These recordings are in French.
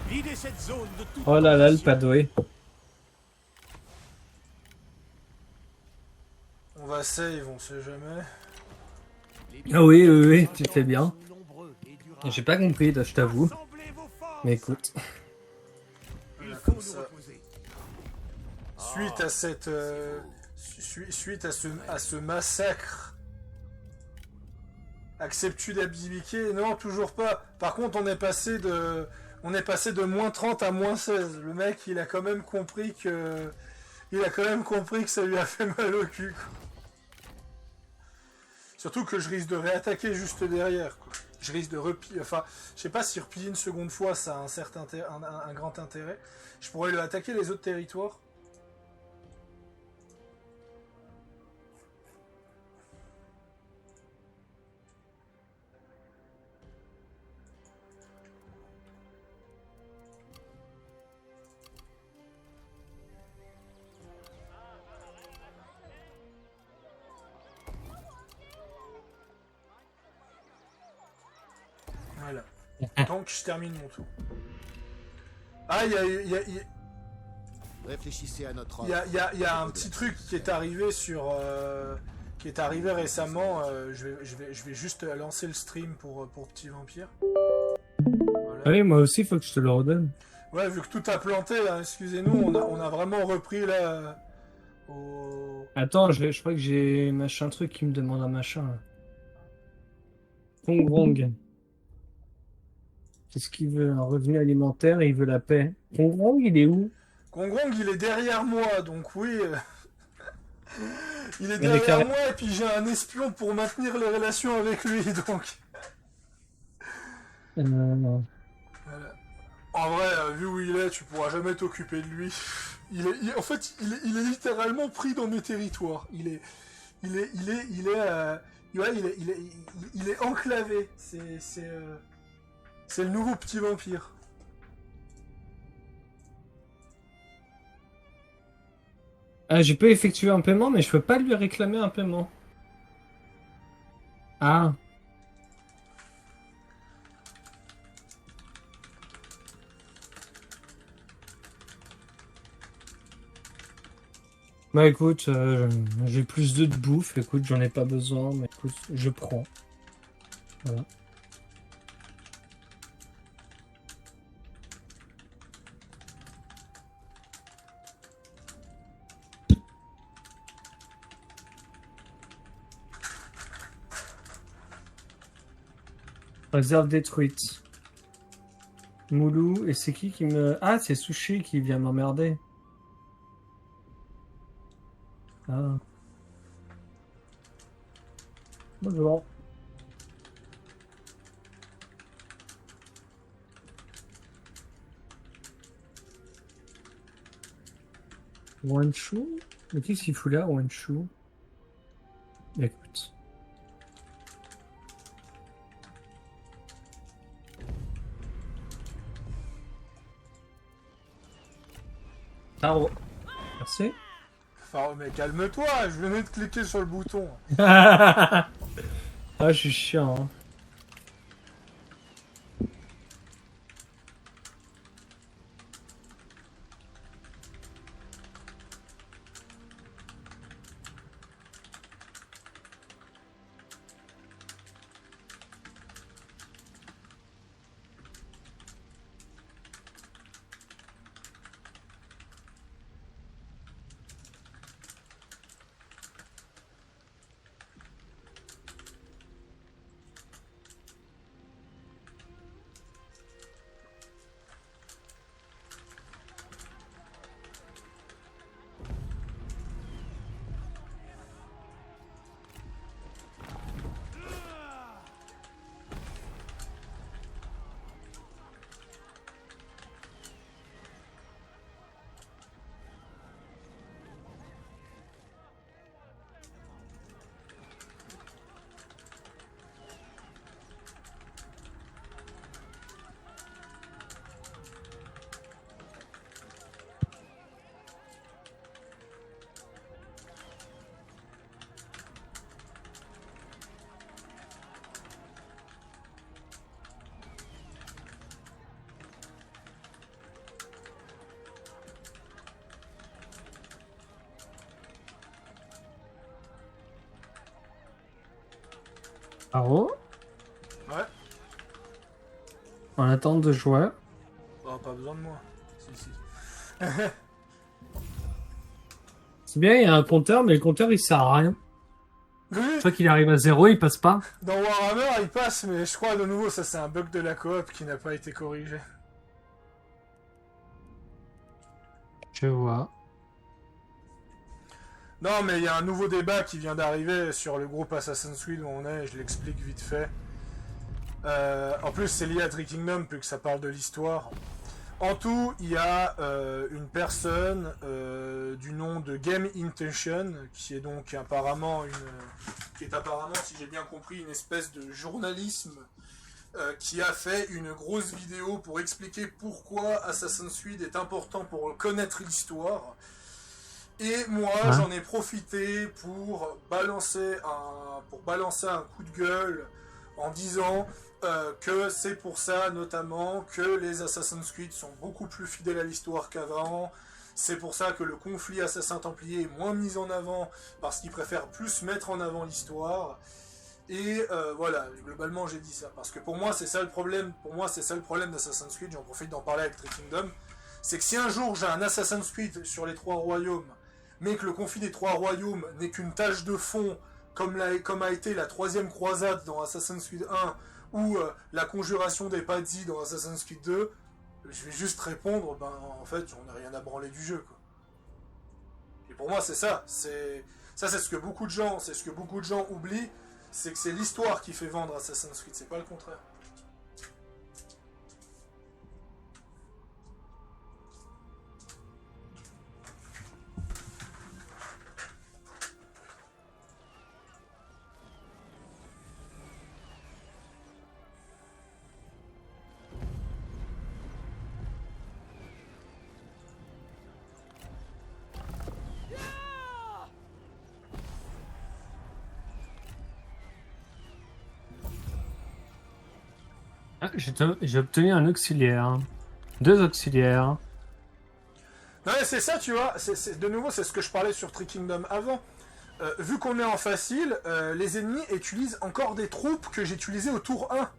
Videz cette zone de toute Oh là là, le position. padoué. On va save, on sait jamais. Les Ah oui, bienfaits oui, des oui, tu fais incantes bien. sont nombreux et J'ai durables. pas compris, là, je t'avoue. Rassemblez vos Mais forces. écoute. Il Voilà, faut comme nous ça. reposer. Suite à cette... suite à ce massacre, acceptes-tu d'abdiquer? Non, toujours pas. Par contre, on est passé de... On est passé de -30 à -16. Le mec, il a quand même compris que... Il a quand même compris que ça lui a fait mal au cul, quoi. Surtout que je risque de réattaquer juste derrière, quoi. Je risque de replier... Enfin, je sais pas si replier une seconde fois, ça a un certain un grand intérêt. Je pourrais lui attaquer les autres territoires. Voilà. Donc, je termine mon tour. Ah, Réfléchissez à notre il y a- offre. il y a- il y a à un propos de petit la truc qui est civilisateur. arrivé sur... qui est arrivé récemment. Je vais juste lancer le stream pour Petit Vampire. Voilà. Ah oui, moi aussi, faut que je te le redonne. Ouais, vu que tout a planté, là, excusez-nous, on a vraiment repris là... Au... Attends, je crois que j'ai machin truc qui me demande un machin. Là. Kongrong. Qu'est-ce qu'il veut? Un revenu alimentaire et il veut la paix. Kongrong, il est où? Kongrong, il est derrière moi, donc oui... il est Il est derrière carré. moi, et puis j'ai un espion pour maintenir les relations avec lui, donc... Euh, Voilà. En vrai, vu où il est, tu pourras jamais t'occuper de lui. En fait, il est littéralement pris dans mes territoires. Ouais, il est enclavé. C'est le nouveau petit vampire. Ah, j'ai pas effectué un paiement, mais je peux pas lui réclamer un paiement. Ah, bah écoute, j'ai plus de bouffe. Écoute, j'en ai pas besoin, mais écoute, je prends. Voilà. Réserve détruite. Moulou, et c'est qui me... Ah, c'est Sushi qui vient m'emmerder. Ah, bonjour. Wanshu? Mais qu'est-ce qu'il fout là, Wanshu? Écoute. Taro. Merci. Enfin, mais calme-toi, je venais de cliquer sur le bouton. Ah, je suis chiant, hein. Paro, Ouais. en attente de joueurs. Oh, pas besoin de moi. Si, si. C'est bien, il y a un compteur, mais le compteur il sert à rien. Oui, Une fois qu'il arrive à 0, il passe pas. dans Warhammer, il passe, mais je crois de nouveau, ça c'est un bug de la coop qui n'a pas été corrigé. Je vois. Non, mais il y a un nouveau débat qui vient d'arriver sur le groupe Assassin's Creed où on est, je l'explique vite fait. En plus, c'est lié à Three Kingdom, plus que ça parle de l'histoire. En tout, il y a une personne du nom de Game Intention, qui est donc apparemment si j'ai bien compris, une espèce de journalisme qui a fait une grosse vidéo pour expliquer pourquoi Assassin's Creed est important pour connaître l'histoire. Et moi, j'en ai profité pour balancer un coup de gueule en disant que c'est pour ça, notamment, que les Assassin's Creed sont beaucoup plus fidèles à l'histoire qu'avant. C'est pour ça que le conflit assassin-templier est moins mis en avant, parce qu'ils préfèrent plus mettre en avant l'histoire. Et voilà, globalement, j'ai dit ça. Parce que pour moi, c'est ça le problème. Pour moi, c'est ça le problème d'Assassin's Creed. J'en profite d'en parler avec Three Kingdom. C'est que si un jour j'ai un Assassin's Creed sur les trois royaumes, mais que le conflit des trois royaumes n'est qu'une tâche de fond, comme a été la troisième croisade dans Assassin's Creed 1, ou la conjuration des Pazzi dans Assassin's Creed 2, je vais juste répondre, ben en fait, j'en ai rien à branler du jeu, quoi. Et pour moi, c'est ça. C'est ce que beaucoup de gens, oublient, c'est que c'est l'histoire qui fait vendre Assassin's Creed, c'est pas le contraire. Ah, j'ai obtenu un auxiliaire. 2 auxiliaires. Non mais c'est ça, tu vois, de nouveau c'est ce que je parlais sur Three Kingdom avant. Vu qu'on est en facile, les ennemis utilisent encore des troupes que j'ai utilisées au tour 1.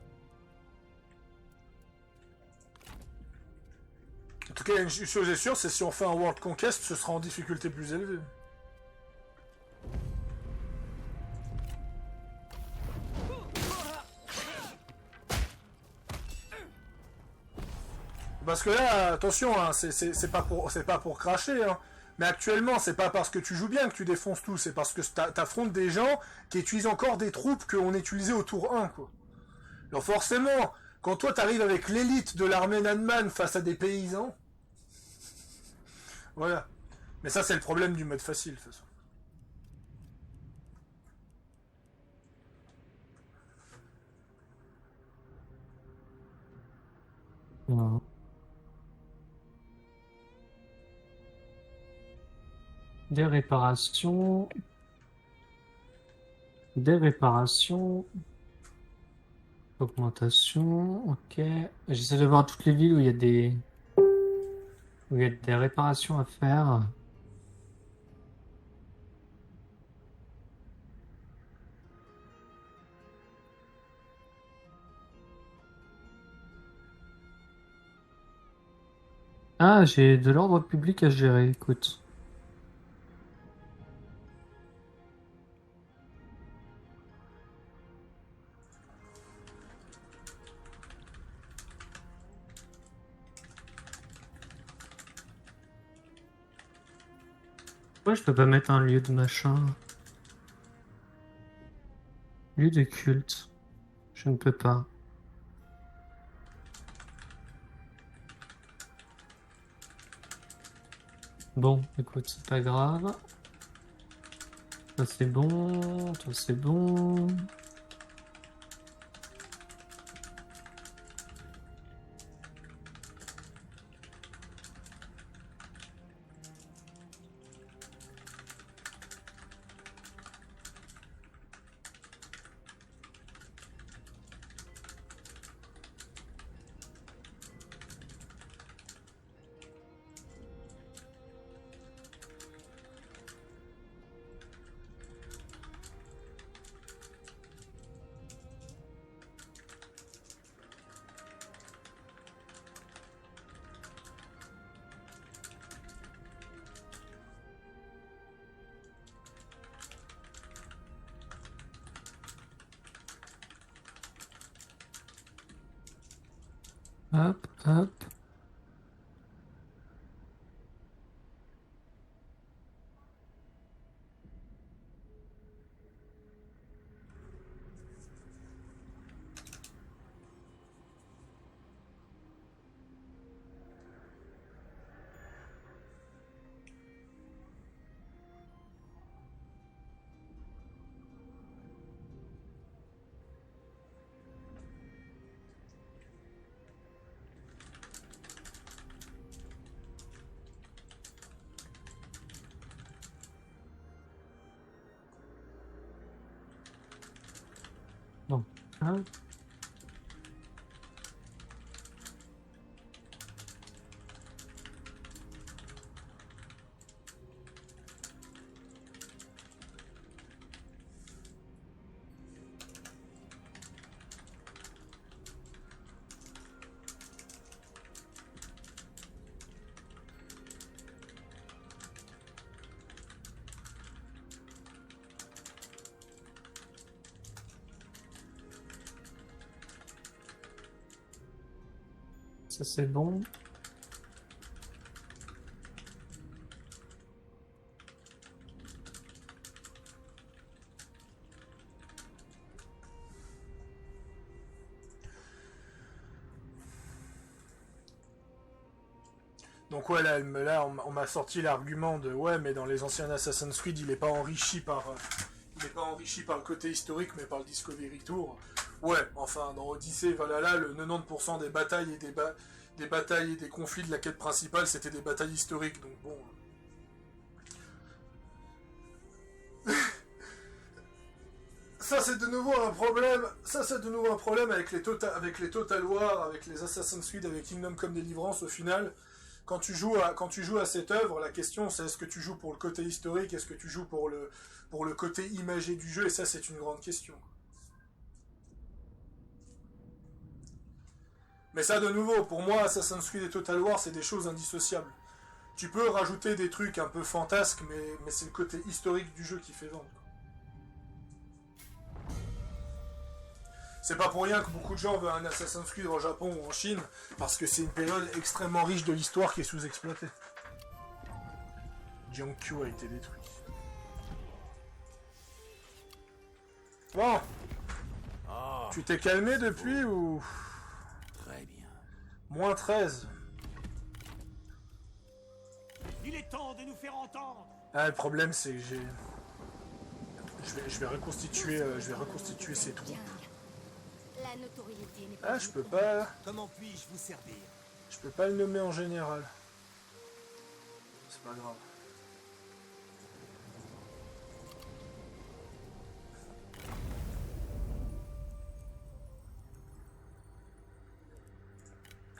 En tout cas, une chose est sûre, c'est si on fait un World Conquest, ce sera en difficulté plus élevée. Parce que là, attention, hein, c'est pas pour cracher, hein. Mais actuellement, c'est pas parce que tu joues bien que tu défonces tout, c'est parce que t'affrontes des gens qui utilisent encore des troupes qu'on utilisait au tour 1, quoi. Donc forcément, quand toi t'arrives avec l'élite de l'armée Nanman face à des paysans, voilà. Mais ça, c'est le problème du mode facile, de toute façon. Non. Des réparations. Des réparations. Augmentation. Ok. J'essaie de voir toutes les villes où où il y a des réparations à faire. Ah, j'ai de l'ordre public à gérer, écoute. Pourquoi je peux pas mettre un lieu de machin? Lieu de culte. Je ne peux pas. Bon, écoute, c'est pas grave. Ça c'est bon, ça c'est bon. Hop, hop. Bon. Hop. Ça c'est bon. Donc ouais, là, on m'a sorti l'argument de ouais, mais dans les anciens Assassin's Creed, il est pas enrichi par le côté historique, mais par le Discovery Tour. Ouais, enfin, dans Odyssey, Valhalla, le 90% des batailles et des batailles et des conflits de la quête principale, c'était des batailles historiques, donc bon. Ça c'est de nouveau un problème. Ça c'est de nouveau un problème avec les Total War, avec les Assassin's Creed, avec Kingdom Come Deliverance. Au final, quand tu joues à cette œuvre, la question c'est est-ce que tu joues pour le côté historique, est-ce que tu joues pour le côté imagé du jeu, et ça c'est une grande question. Mais ça de nouveau, pour moi, Assassin's Creed et Total War, c'est des choses indissociables. Tu peux rajouter des trucs un peu fantasques, mais c'est le côté historique du jeu qui fait vendre. C'est pas pour rien que beaucoup de gens veulent un Assassin's Creed au Japon ou en Chine, parce que c'est une période extrêmement riche de l'histoire qui est sous-exploitée. Jiangqiu a été détruit. Bon, Ah, tu t'es calmé depuis ou... très bien. Moins 13. Il est temps de nous faire entendre. Ah, le problème c'est que j'ai... Je vais reconstituer ces troupes. La notoriété n'est pas Ah, je peux pas... Comment puis-je vous servir? Je peux pas le nommer en général. C'est pas grave.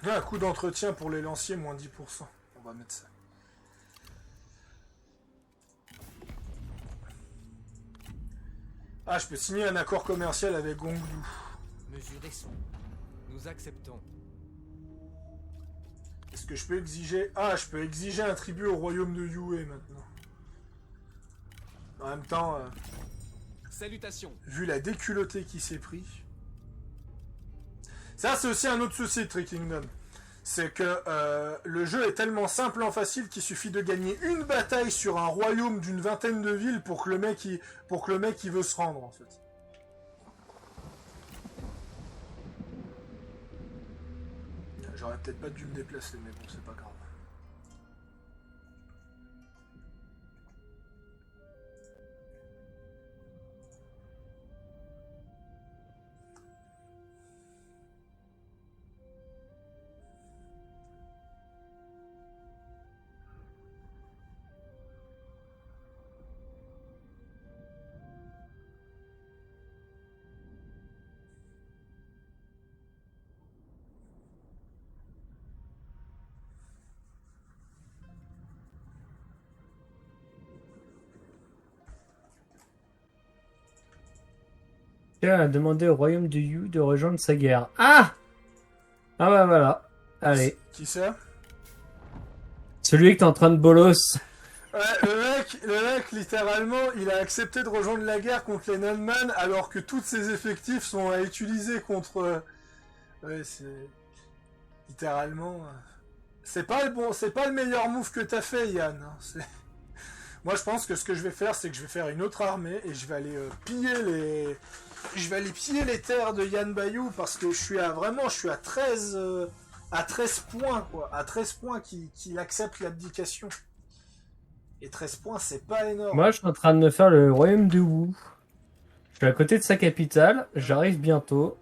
Un coup d'entretien pour les lanciers, moins 10%. On va mettre ça. Ah, je peux signer un accord commercial avec Gongdu. Mesurez son. Nous acceptons. Est-ce que je peux exiger... Ah, je peux exiger un tribut au royaume de Yue maintenant. En même temps, Salutations. vu la déculottée qui s'est pris... Ça, c'est aussi un autre souci de Three Kingdom. C'est que le jeu est tellement simple en facile qu'il suffit de gagner une bataille sur un royaume d'une vingtaine de villes pour que le mec il veut se rendre, en fait. J'aurais peut-être pas dû me déplacer, mais bon, c'est pas grave. Tiens, a demandé au royaume de Yu de rejoindre sa guerre. Ah! Ah bah voilà. Allez. Qui ça? Celui que t'es en train de bolos. Ouais, le mec, littéralement, il a accepté de rejoindre la guerre contre les Nanman alors que tous ses effectifs sont à utiliser contre... Ouais, c'est... Littéralement. C'est pas le meilleur move que t'as fait, Yann. Hein. Moi, je pense que ce que je vais faire, c'est que je vais faire une autre armée et je vais aller piller les terres de Yan Bayou parce que je suis à 13 points, quoi. À 13 points qu'il accepte l'abdication. Et 13 points, c'est pas énorme. Moi, je suis en train de me faire le royaume de Wu. Je suis à côté de sa capitale, j'arrive bientôt.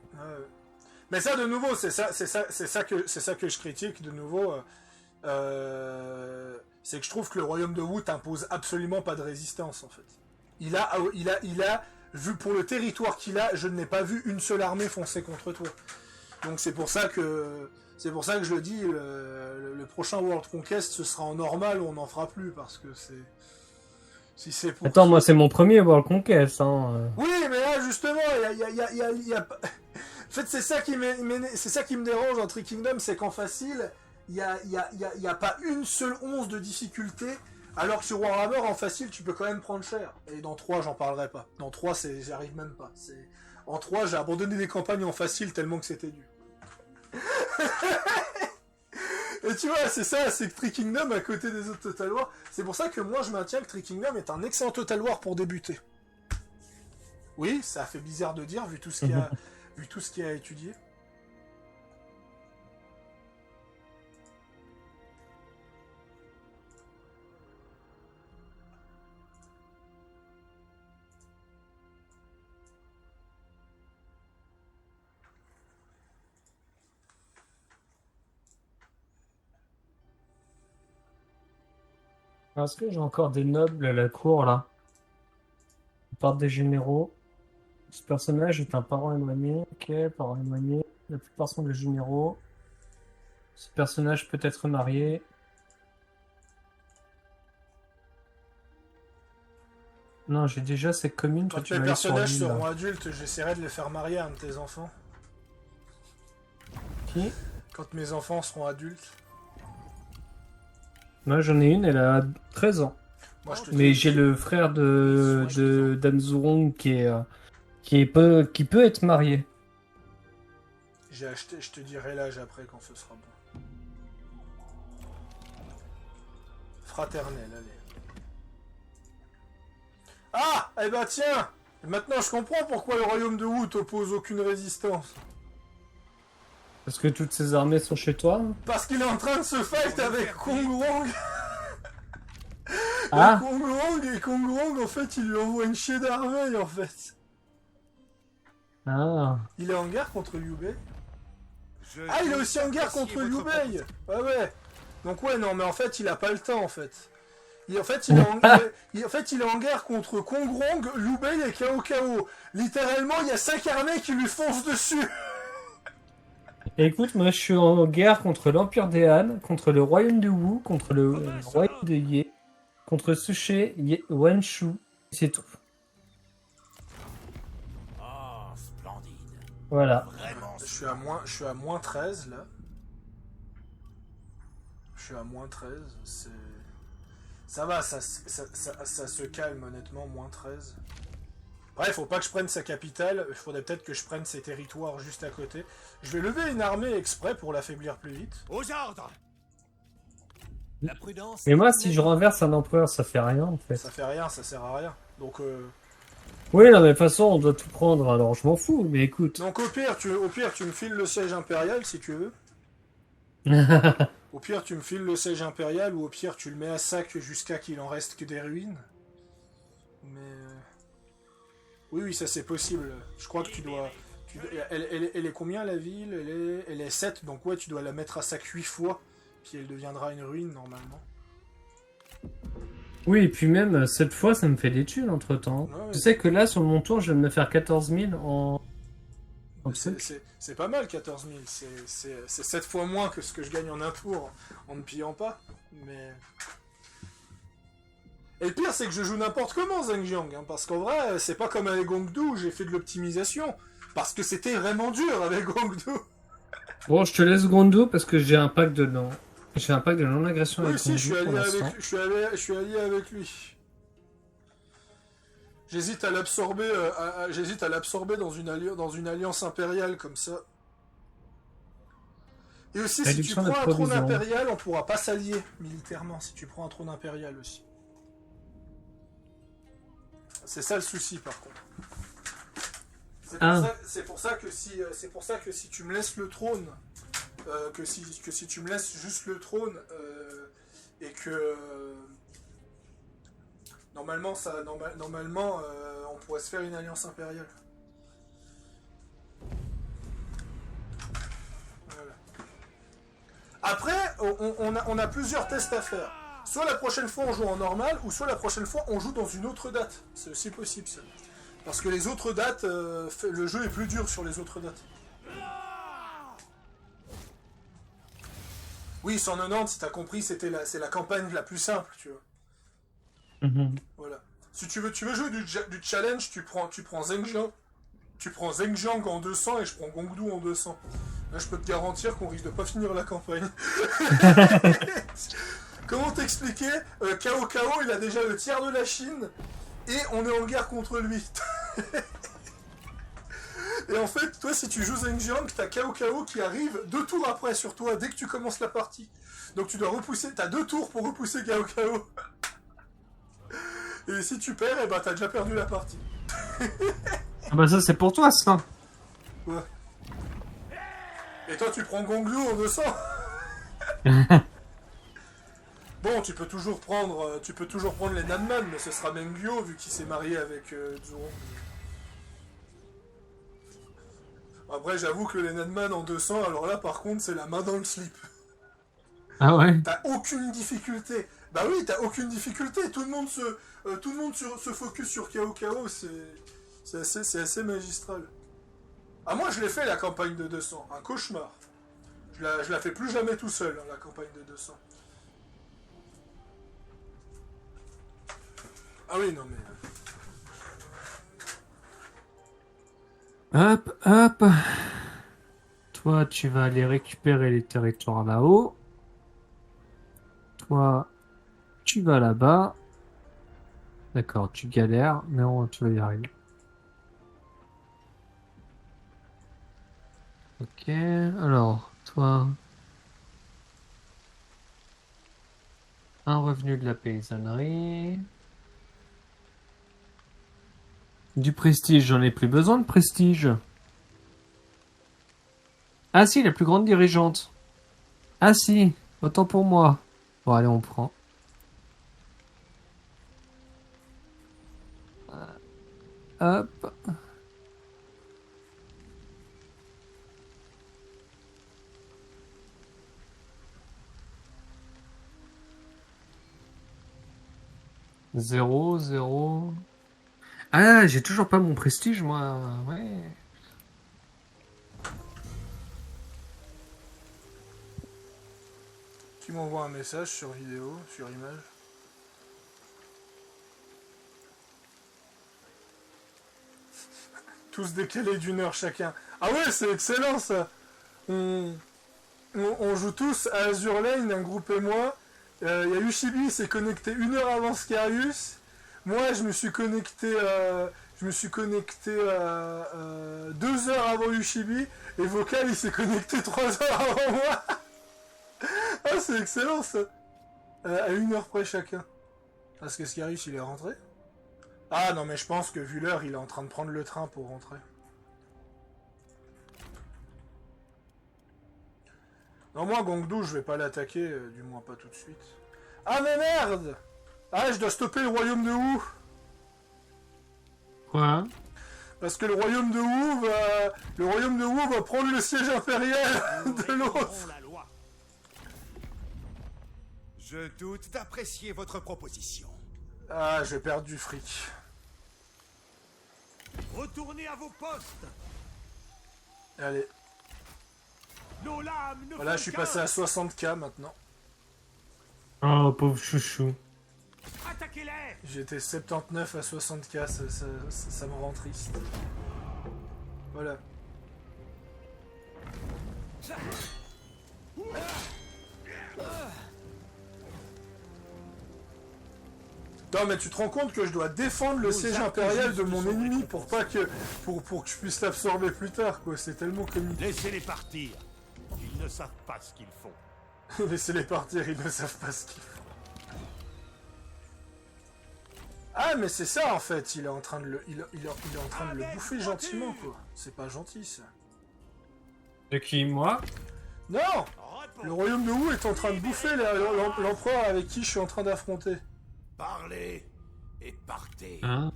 Mais ça, de nouveau, c'est ça que je critique, de nouveau. C'est que je trouve que le royaume de Wu t'impose absolument pas de résistance, en fait. Il a, vu pour le territoire qu'il a, je n'ai pas vu une seule armée foncer contre toi. Donc c'est pour ça que je le dis, le prochain World Conquest, ce sera en normal ou on n'en fera plus, parce que c'est... Si c'est pour... Attends, moi c'est mon premier World Conquest, hein. Oui, mais là, justement, il y a... En fait, c'est ça qui me dérange dans Three Kingdoms, c'est qu'en facile, il y a pas une seule once de difficulté, alors que sur Warhammer, en facile, tu peux quand même prendre cher. Et dans 3, j'en parlerai pas. Dans 3, j'y arrive même pas. En 3, j'ai abandonné des campagnes en facile tellement que c'était dur. Et tu vois, c'est ça, c'est que Three Kingdoms à côté des autres Total War. C'est pour ça que moi, je maintiens que Three Kingdoms est un excellent Total War pour débuter. Oui, ça fait bizarre de dire, vu tout ce qu'il y a à étudier. Est-ce que j'ai encore des nobles à la cour, là? À part des généraux. Ce personnage est un parent éloigné. Ok, parent éloigné. La plupart sont des généraux. Ce personnage peut être marié. Non, j'ai déjà ces communes. Quand mes personnages seront adultes, j'essaierai de les faire marier à un de tes enfants. Qui? Quand mes enfants seront adultes. Moi, j'en ai une, elle a 13 ans. Moi, je te Mais dis- j'ai le frère de Damzurong qui peut être marié. J'ai acheté, je te dirai l'âge après quand ce sera bon. Fraternel, allez. Ah! Eh ben tiens! Maintenant je comprends pourquoi le royaume de Wu t'oppose aucune résistance. Parce que toutes ces armées sont chez toi. Parce qu'il est en train de se fight avec Kong Rong. Ah! Et Kong Rong, en fait, il lui envoie une chier d'armée, en fait. Ah! Il est en guerre contre Liu Bei. Ah, il est aussi en guerre contre Liu Bei. Ouais, ouais. Donc ouais, non, mais en fait, il a pas le temps, en fait. Il est en guerre contre Kong Rong, Liu Bei et Cao Cao. Littéralement, il y a 5 armées qui lui foncent dessus. Écoute, moi je suis en guerre contre l'Empire des Han, contre le royaume de Wu, contre le royaume de Ye, contre Suchet, Wanshu, c'est tout. Oh, splendide. Voilà. Vraiment. Je suis à moins 13, là. Je suis à moins 13, c'est... Ça va, ça se calme, honnêtement, moins 13. Bref, faut pas que je prenne sa capitale, il faudrait peut-être que je prenne ses territoires juste à côté. Je vais lever une armée exprès pour l'affaiblir plus vite. Aux ordres. La prudence. Mais moi, si je renverse un empereur, ça fait rien en fait. Ça fait rien, ça sert à rien. Donc, Oui, non, mais de toute façon, on doit tout prendre, alors je m'en fous, mais écoute. Donc au pire, tu me files le siège impérial si tu veux. Au pire, tu me files le siège impérial ou au pire, tu le mets à sac jusqu'à qu'il en reste que des ruines. Mais... Oui, oui, ça c'est possible. Je crois que tu dois... Elle est combien la ville? Elle est 7, donc ouais, tu dois la mettre à sac 8 fois. Puis elle deviendra une ruine normalement. Oui, et puis même, cette fois, ça me fait des thunes entre-temps. Ouais, ouais. Tu sais que là, sur mon tour, je viens de me faire 14 000 en truc. C'est pas mal 14 000. C'est 7 fois moins que ce que je gagne en un tour en ne pillant pas. Mais... Et le pire, c'est que je joue n'importe comment Zhengjiang, hein, parce qu'en vrai, c'est pas comme avec Gongdu où j'ai fait de l'optimisation. Parce que c'était vraiment dur avec Gongdu. Bon, je te laisse Gondo parce que j'ai un pack de non. J'ai un pack de non-agression Oui, avec si, Gondo je suis pour allié l'instant. avec, je suis allié avec lui. J'hésite à l'absorber dans une alliance impériale comme ça. Et aussi, si tu Réduction prends de un trône provisions. impérial, on pourra pas s'allier militairement si tu prends un trône impérial aussi. C'est ça le souci, par contre. C'est pour ça que si tu me laisses le trône, que si tu me laisses juste le trône, et que normalement on pourrait se faire une alliance impériale. Voilà. Après, on a plusieurs tests à faire. Soit la prochaine fois on joue en normal, ou soit la prochaine fois on joue dans une autre date. C'est aussi possible ça. Parce que les autres dates, le jeu est plus dur sur les autres dates. Oui, 190, si t'as compris, c'est la campagne la plus simple, tu vois. Voilà. Si tu veux jouer du challenge, tu prends Zhenjiang. Tu prends Zhenjiang en 200 et je prends Gongdu en 200. Là, je peux te garantir qu'on risque de pas finir la campagne. Comment t'expliquer Cao Cao, il a déjà le tiers de la Chine et on est en guerre contre lui. Et en fait, toi, si tu joues Zhenjiang, t'as Cao Cao qui arrive 2 tours après sur toi dès que tu commences la partie. Donc tu dois repousser, t'as 2 tours pour repousser Cao Cao. Et si tu perds, eh ben t'as déjà perdu la partie. Ah bah ça c'est pour toi ça. Ouais. Et toi tu prends Gonglu en 200. Bon, tu peux toujours prendre les Nanman, mais ce sera Mengyo vu qu'il s'est marié avec Zhou. Après, j'avoue que les Nanman en 200, alors là par contre, c'est la main dans le slip. Ah ouais. T'as aucune difficulté. Bah oui, t'as aucune difficulté. Tout le monde se focus sur Cao Cao, c'est assez magistral. Ah, moi je l'ai fait la campagne de 200, un cauchemar. Je la fais plus jamais tout seul, hein, la campagne de 200. Ah oui, non mais... Hop, hop. Toi, tu vas aller récupérer les territoires là-haut. Toi, tu vas là-bas. D'accord, tu galères, mais tu vas y arriver. Ok, alors, toi... Un revenu de la paysannerie... Du prestige, j'en ai plus besoin de prestige. Ah si, la plus grande dirigeante. Ah si, autant pour moi. Bon, allez, on prend. Hop. Zéro, zéro. Ah, j'ai toujours pas mon prestige, moi. Ouais. Qui m'envoie un message sur vidéo, sur image. Tous décalés d'1 heure chacun. Ah ouais, c'est excellent ça. On joue tous à Azur Lane, un groupe et moi. Il y a Ushibi, il s'est connecté 1 heure avant Scarius. Moi, je me suis connecté 2 heures avant Ushibi. Et Vocal, il s'est connecté 3 heures avant moi. Ah, c'est excellent ça. À 1 heure près chacun. Parce que Scarius, il est rentré. Ah non, mais je pense que vu l'heure, il est en train de prendre le train pour rentrer. Non, moi, Gongdu, je vais pas l'attaquer, du moins pas tout de suite. Ah, mais merde! Ah, je dois stopper le royaume de Wu. Quoi? Parce que le royaume de Wu va prendre le siège impérial de l'autre. Je doute d'apprécier votre proposition. Ah, j'ai perdu du fric. Retournez à vos postes. Allez. Nos lames ne Voilà, font je suis qu'un. passé à 60k maintenant. Oh, pauvre chouchou. Attaquez-les. J'étais 79 à 60k, ça me rend triste. Voilà. Non mais tu te rends compte que je dois défendre le siège impérial de mon ennemi pour que je puisse l'absorber plus tard, quoi. C'est tellement comique. Laissez-les partir. Ils ne ne savent pas ce qu'ils font. Laissez-les partir, ils ne savent pas ce qu'ils font. Ah, mais c'est ça en fait, il est en train de le, il est en train de le bouffer gentiment, quoi. C'est pas gentil ça. De qui, moi? Non! Le Réponds. royaume de Wu est en train de bouffer l'empereur avec qui je suis en train d'affronter. Parlez et partez. Hein?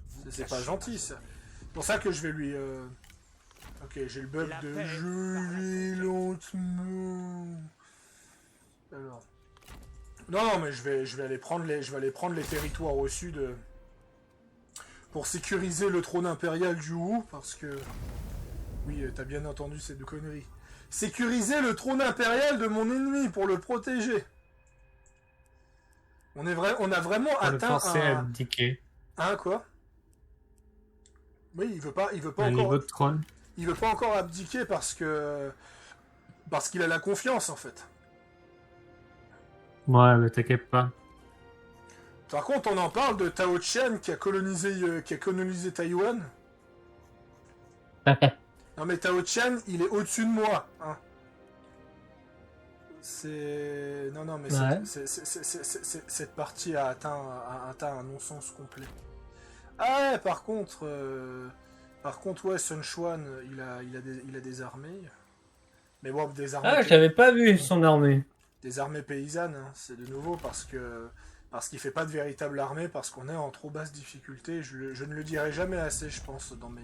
Vous C'est pas cachez gentil ça. C'est pour ça que je vais lui... Ok, j'ai le bug La de paix je par la vais paix. lentement. Alors... Non, mais je vais aller prendre les territoires au sud pour sécuriser le trône impérial du Wu, parce que... Oui, t'as bien entendu ces deux conneries. Sécuriser le trône impérial de mon ennemi pour le protéger. On a vraiment Pour le atteint forcer à un... abdiquer. Hein, quoi? Oui, il veut pas Un niveau encore... de trône. Il veut pas encore abdiquer parce qu'il a la confiance, en fait. Ouais, mais t'inquiète pas. Par contre, on en parle de Tao Qian qui a colonisé Taïwan. Non mais Tao Qian, il est au-dessus de moi. Hein. C'est... Non, mais Ouais. cette partie a atteint un non-sens complet. Ah ouais, par contre, ouais, Sun Quan, il a des armées. Mais bon, des armées, Ah, j'avais pas vu son armée. des armées paysannes, hein. C'est de nouveau parce qu'il fait pas de véritable armée, parce qu'on est en trop basse difficulté. Je ne le dirai jamais assez, je pense, dans mes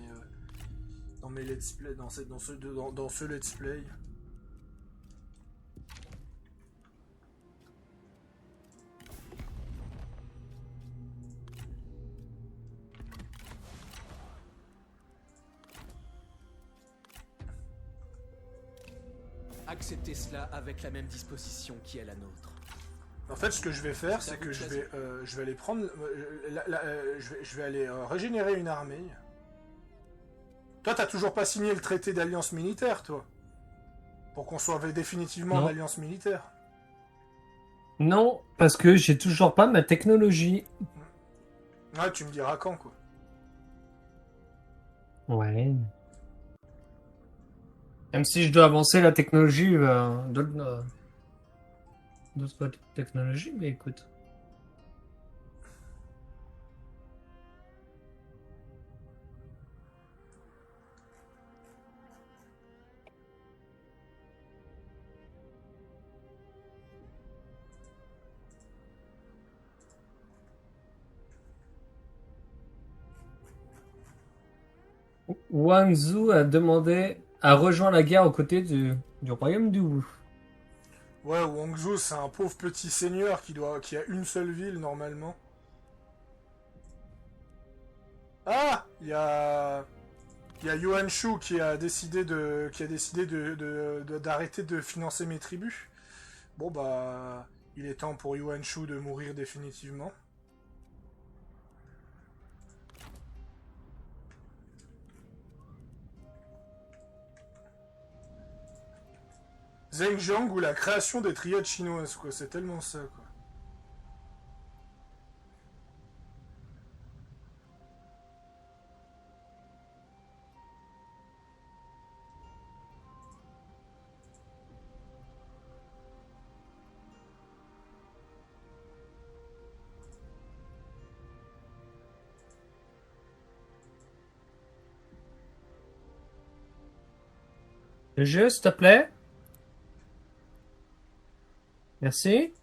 let's play, dans ce let's play. Acceptez cela avec la même disposition qui est la nôtre. En fait, ce que je vais faire, c'est que je vais aller prendre, je vais aller régénérer une armée. Toi, t'as toujours pas signé le traité d'alliance militaire, toi, pour qu'on soit définitivement en Non. alliance militaire. Non, parce que j'ai toujours pas ma technologie. Ouais, tu me diras quand, quoi. Ouais. Même si je dois avancer la technologie, d'autres technologies, mais écoute. Wang Zhu a demandé à rejoindre la guerre aux côtés du royaume du Wu. Ouais, Wang Zhou, c'est un pauvre petit seigneur qui a une seule ville, normalement. Ah, il y a Yuan Shu qui a décidé d'arrêter de financer mes tribus. Bon, bah, il est temps pour Yuan Shu de mourir définitivement. Zhengjiang ou la création des triades chinoises, quoi. C'est tellement ça, quoi. Le jeu, s'il te plaît. Merci.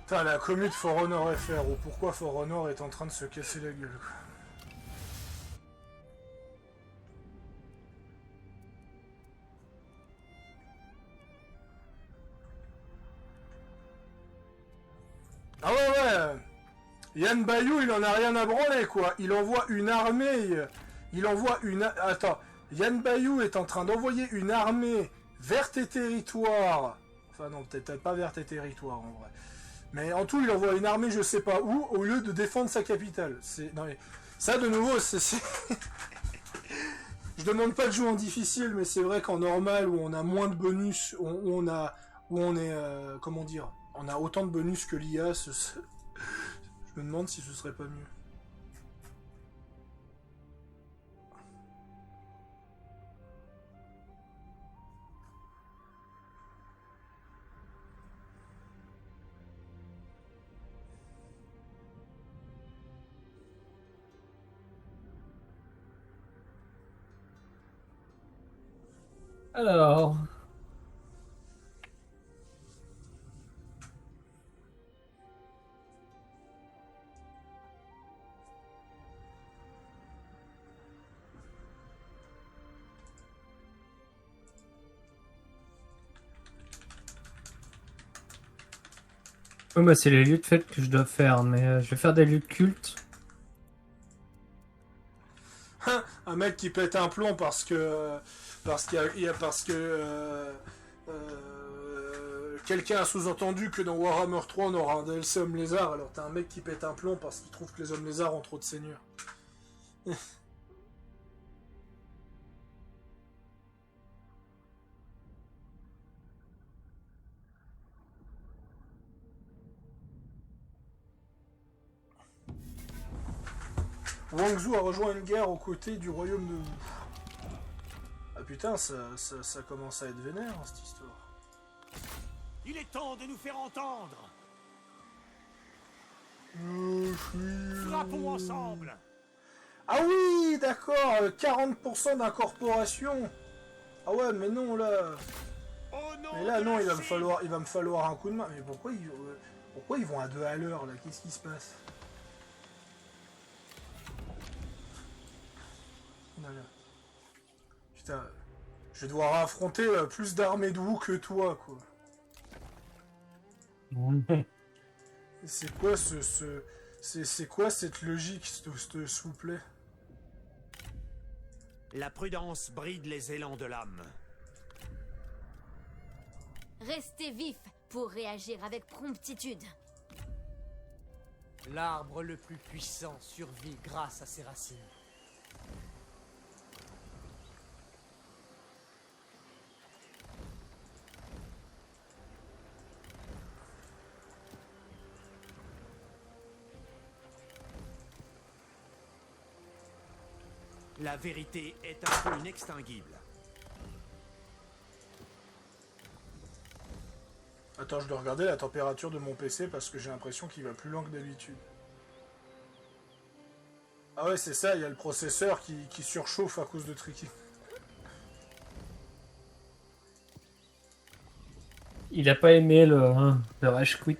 Putain, la commu de For Honor FR, ou pourquoi For Honor est en train de se casser la gueule, quoi. Ah ouais, Yan Bayou, il en a rien à branler, quoi. Il envoie une armée... Attends. Yan Bayou est en train d'envoyer une armée vers tes territoires. Enfin non, peut-être pas vers tes territoires, en vrai. Mais en tout, il envoie une armée je sais pas où, au lieu de défendre sa capitale. Non mais... Ça, de nouveau, c'est... demande pas de jouer en difficile, mais c'est vrai qu'en normal, où on a moins de bonus, où on est, comment dire, on a autant de bonus que l'IA, je me demande si ce serait pas mieux. Alors, oui, moi c'est les lieux de fête que je dois faire, mais je vais faire des lieux de culte. Un mec qui pète un plomb parce que quelqu'un a sous-entendu que dans Warhammer 3 on aura un DLC homme lézard, alors t'as un mec qui pète un plomb parce qu'il trouve que les hommes lézards ont trop de seigneurs. Wang Zhu a rejoint une guerre aux côtés du royaume de Wu. Ah putain, ça commence à être vénère, hein, cette histoire. Il est temps de nous faire entendre. Frappons ensemble. Ah oui, d'accord, 40% d'incorporation. Ah ouais, mais non, là... Au nom Mais là, de non, la il va Chine. me falloir un coup de main. Mais pourquoi ils vont à 2 à l'heure, là? Qu'est-ce qui se passe? Voilà. Putain, je vais devoir affronter plus d'armées de Wu que toi, quoi. C'est quoi c'est quoi cette logique, s'il vous plaît? La prudence bride les élans de l'âme. Restez vif pour réagir avec promptitude. L'arbre le plus puissant survit grâce à ses racines. La vérité est un feu inextinguible. Attends, je dois regarder la température de mon PC parce que j'ai l'impression qu'il va plus lent que d'habitude. Ah ouais, c'est ça, il y a le processeur qui surchauffe à cause de Tricky. Il a pas aimé le Rage Quit.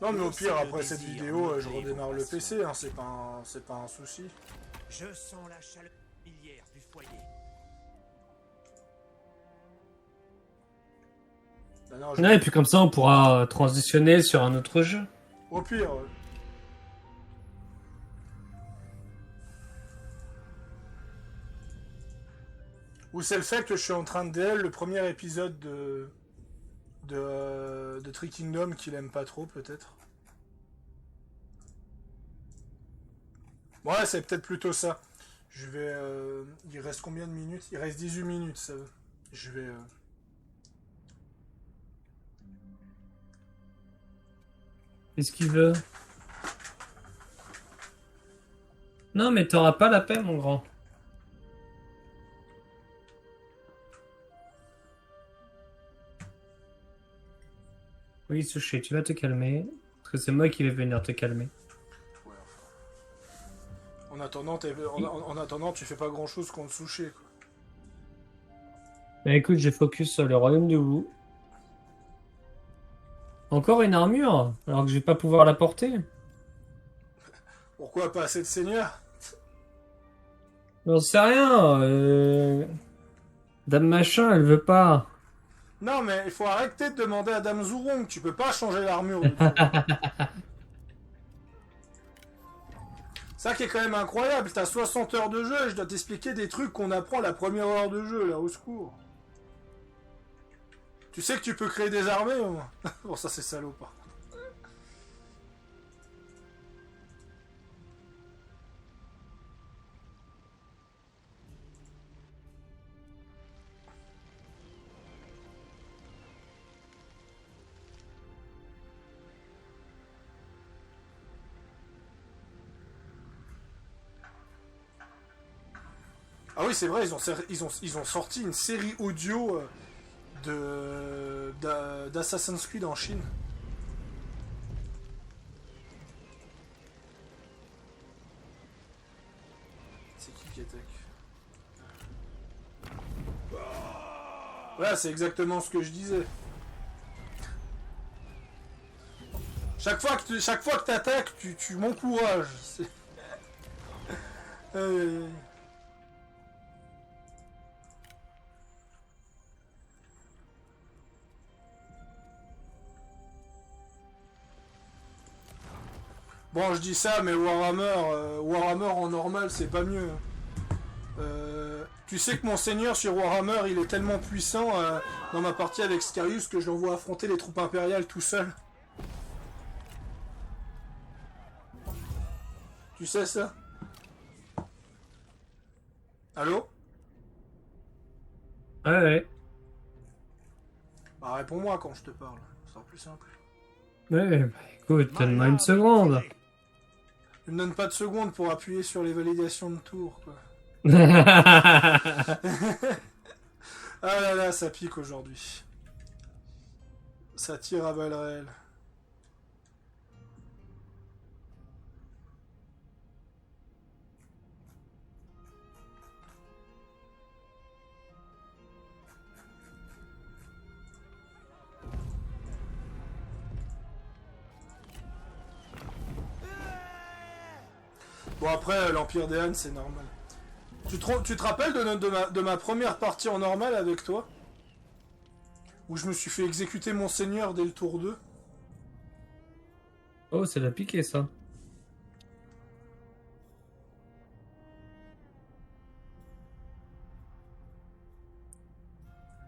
Non mais au pire, Le après cette désir vidéo, je modelé redémarre vos le passions. PC, hein, c'est pas un souci. Je sens la chaleur familière du foyer. Bah non, Ouais, et puis comme ça on pourra transitionner sur un autre jeu. Au pire. Ou c'est le fait que je suis en train de DL le premier épisode de Tree Kingdom qu'il aime pas trop, peut-être. Ouais, c'est peut-être plutôt ça. Je vais... il reste combien de minutes? Il reste 18 minutes, ça va. Je vais... Qu'est-ce qu'il veut? Non, mais t'auras pas la paix, mon grand. Oui, Sushi, tu vas te calmer. Parce que c'est moi qui vais venir te calmer. Ouais, enfin. En attendant, tu fais pas grand-chose contre Sushi, quoi. Mais écoute, j'ai focus sur le royaume de Wu. Encore une armure, alors que je vais pas pouvoir la porter. Pourquoi pas assez de seigneurs? J'en sais rien. Dame Machin, elle veut pas. Non, mais il faut arrêter de demander à Dame Zurong. Tu peux pas changer l'armure. Ça qui est quand même incroyable. T'as 60 heures de jeu et je dois t'expliquer des trucs qu'on apprend à la première heure de jeu, là, au secours. Tu sais que tu peux créer des armées, au moins. Bon, ça c'est salaud, par contre. Ah oui, c'est vrai, ils ont sorti une série audio d'Assassin's Creed en Chine. C'est qui attaque? Voilà, c'est exactement ce que je disais. Chaque fois que t'attaques, tu m'encourages. Euh... Bon, je dis ça, mais Warhammer en normal, c'est pas mieux. Tu sais que mon seigneur sur Warhammer, il est tellement puissant dans ma partie avec Scarius que je l'envoie affronter les troupes impériales tout seul. Tu sais ça? Allô? Ouais. Bah réponds-moi quand je te parle, ce sera plus simple. Ouais, bah, écoute, donne-moi une seconde. Tu me donnes pas de seconde pour appuyer sur les validations de tour, quoi. Ah là là, ça pique aujourd'hui. Ça tire à balles réelles. Bon après, l'Empire des Han, c'est normal. Tu te rappelles de ma première partie en normal avec toi? Où je me suis fait exécuter mon seigneur dès le tour 2? Oh, ça l'a piqué, ça.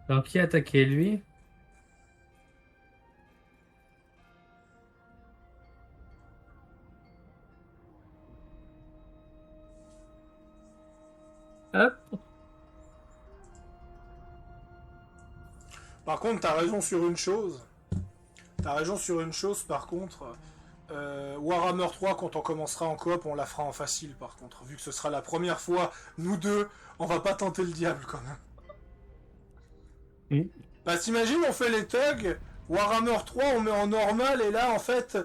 Alors, qui a attaqué lui? Hop. Par contre, t'as raison sur une chose. Par contre. Warhammer 3, quand on commencera en coop, on la fera en facile, par contre. Vu que ce sera la première fois, nous deux, on va pas tenter le diable, quand même. Bah, t'imagines, on fait les thugs, Warhammer 3, on met en normal, et là, en fait,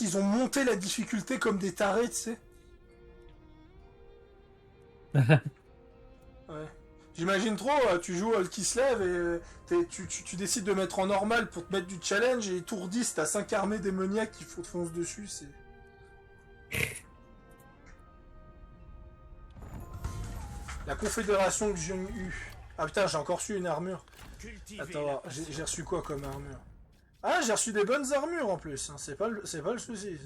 ils ont monté la difficulté comme des tarés, tu sais. Ouais. J'imagine trop, tu joues à Kislev et tu décides de mettre en normal pour te mettre du challenge et tour 10, t'as 5 armées démoniaques qui te foncent dessus, c'est... La confédération que j'ai eue. Ah putain, j'ai encore reçu une armure. Attends, j'ai reçu quoi comme armure? Ah, j'ai reçu des bonnes armures en plus, hein. C'est pas le souci.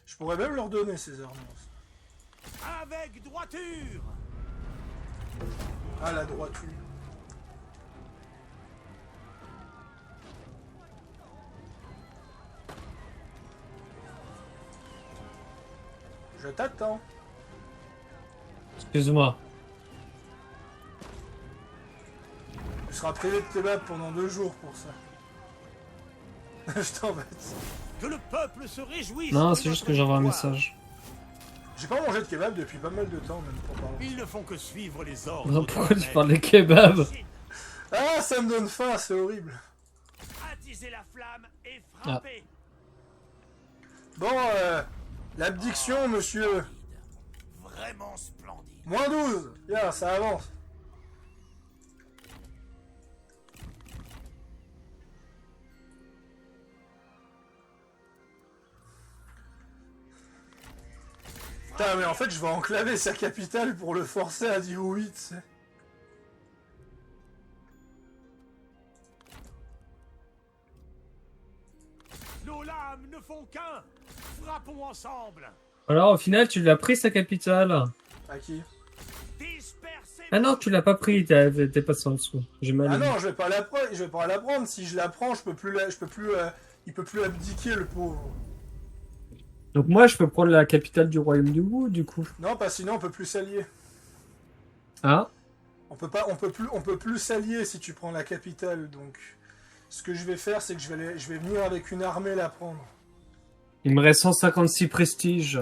Je pourrais même leur donner ces armures. Avec droiture. Ah, la droiture. Je t'attends. Excuse-moi. Tu seras privé de kebab pendant 2 jours pour ça. Je t'embête. Que le peuple se réjouisse. Non, de c'est juste notre que j'envoie un victoire. message. J'ai pas mangé de kebab depuis pas mal de temps, même pour parler. Ils ne font que suivre les ordres. Non, de pourquoi leur tu maître. parles des kebabs? Ah, ça me donne faim, c'est horrible. Attiser la flamme et frapper. Bon, l'abdiction, monsieur. Vraiment splendide. Moins 12. Bien, ça avance. Putain, mais en fait, je vais enclaver sa capitale pour le forcer à dire oui, tu sais. Nos lames ne font qu'un. Frappons ensemble. Alors, au final, tu l'as pris, sa capitale. À qui? Dispersez. Ah non, tu l'as pas pris, t'es passé en dessous. J'ai mal Ah lu. non, je vais pas la prendre. Je vais pas la prendre. Si je la prends, il peut plus abdiquer, le pauvre. Donc moi, je peux prendre la capitale du royaume du Wu, du coup. Non, parce que sinon on peut plus s'allier. Ah, On peut plus s'allier si tu prends la capitale. Donc, ce que je vais faire, c'est que je vais venir avec une armée la prendre. il me reste 156 prestige.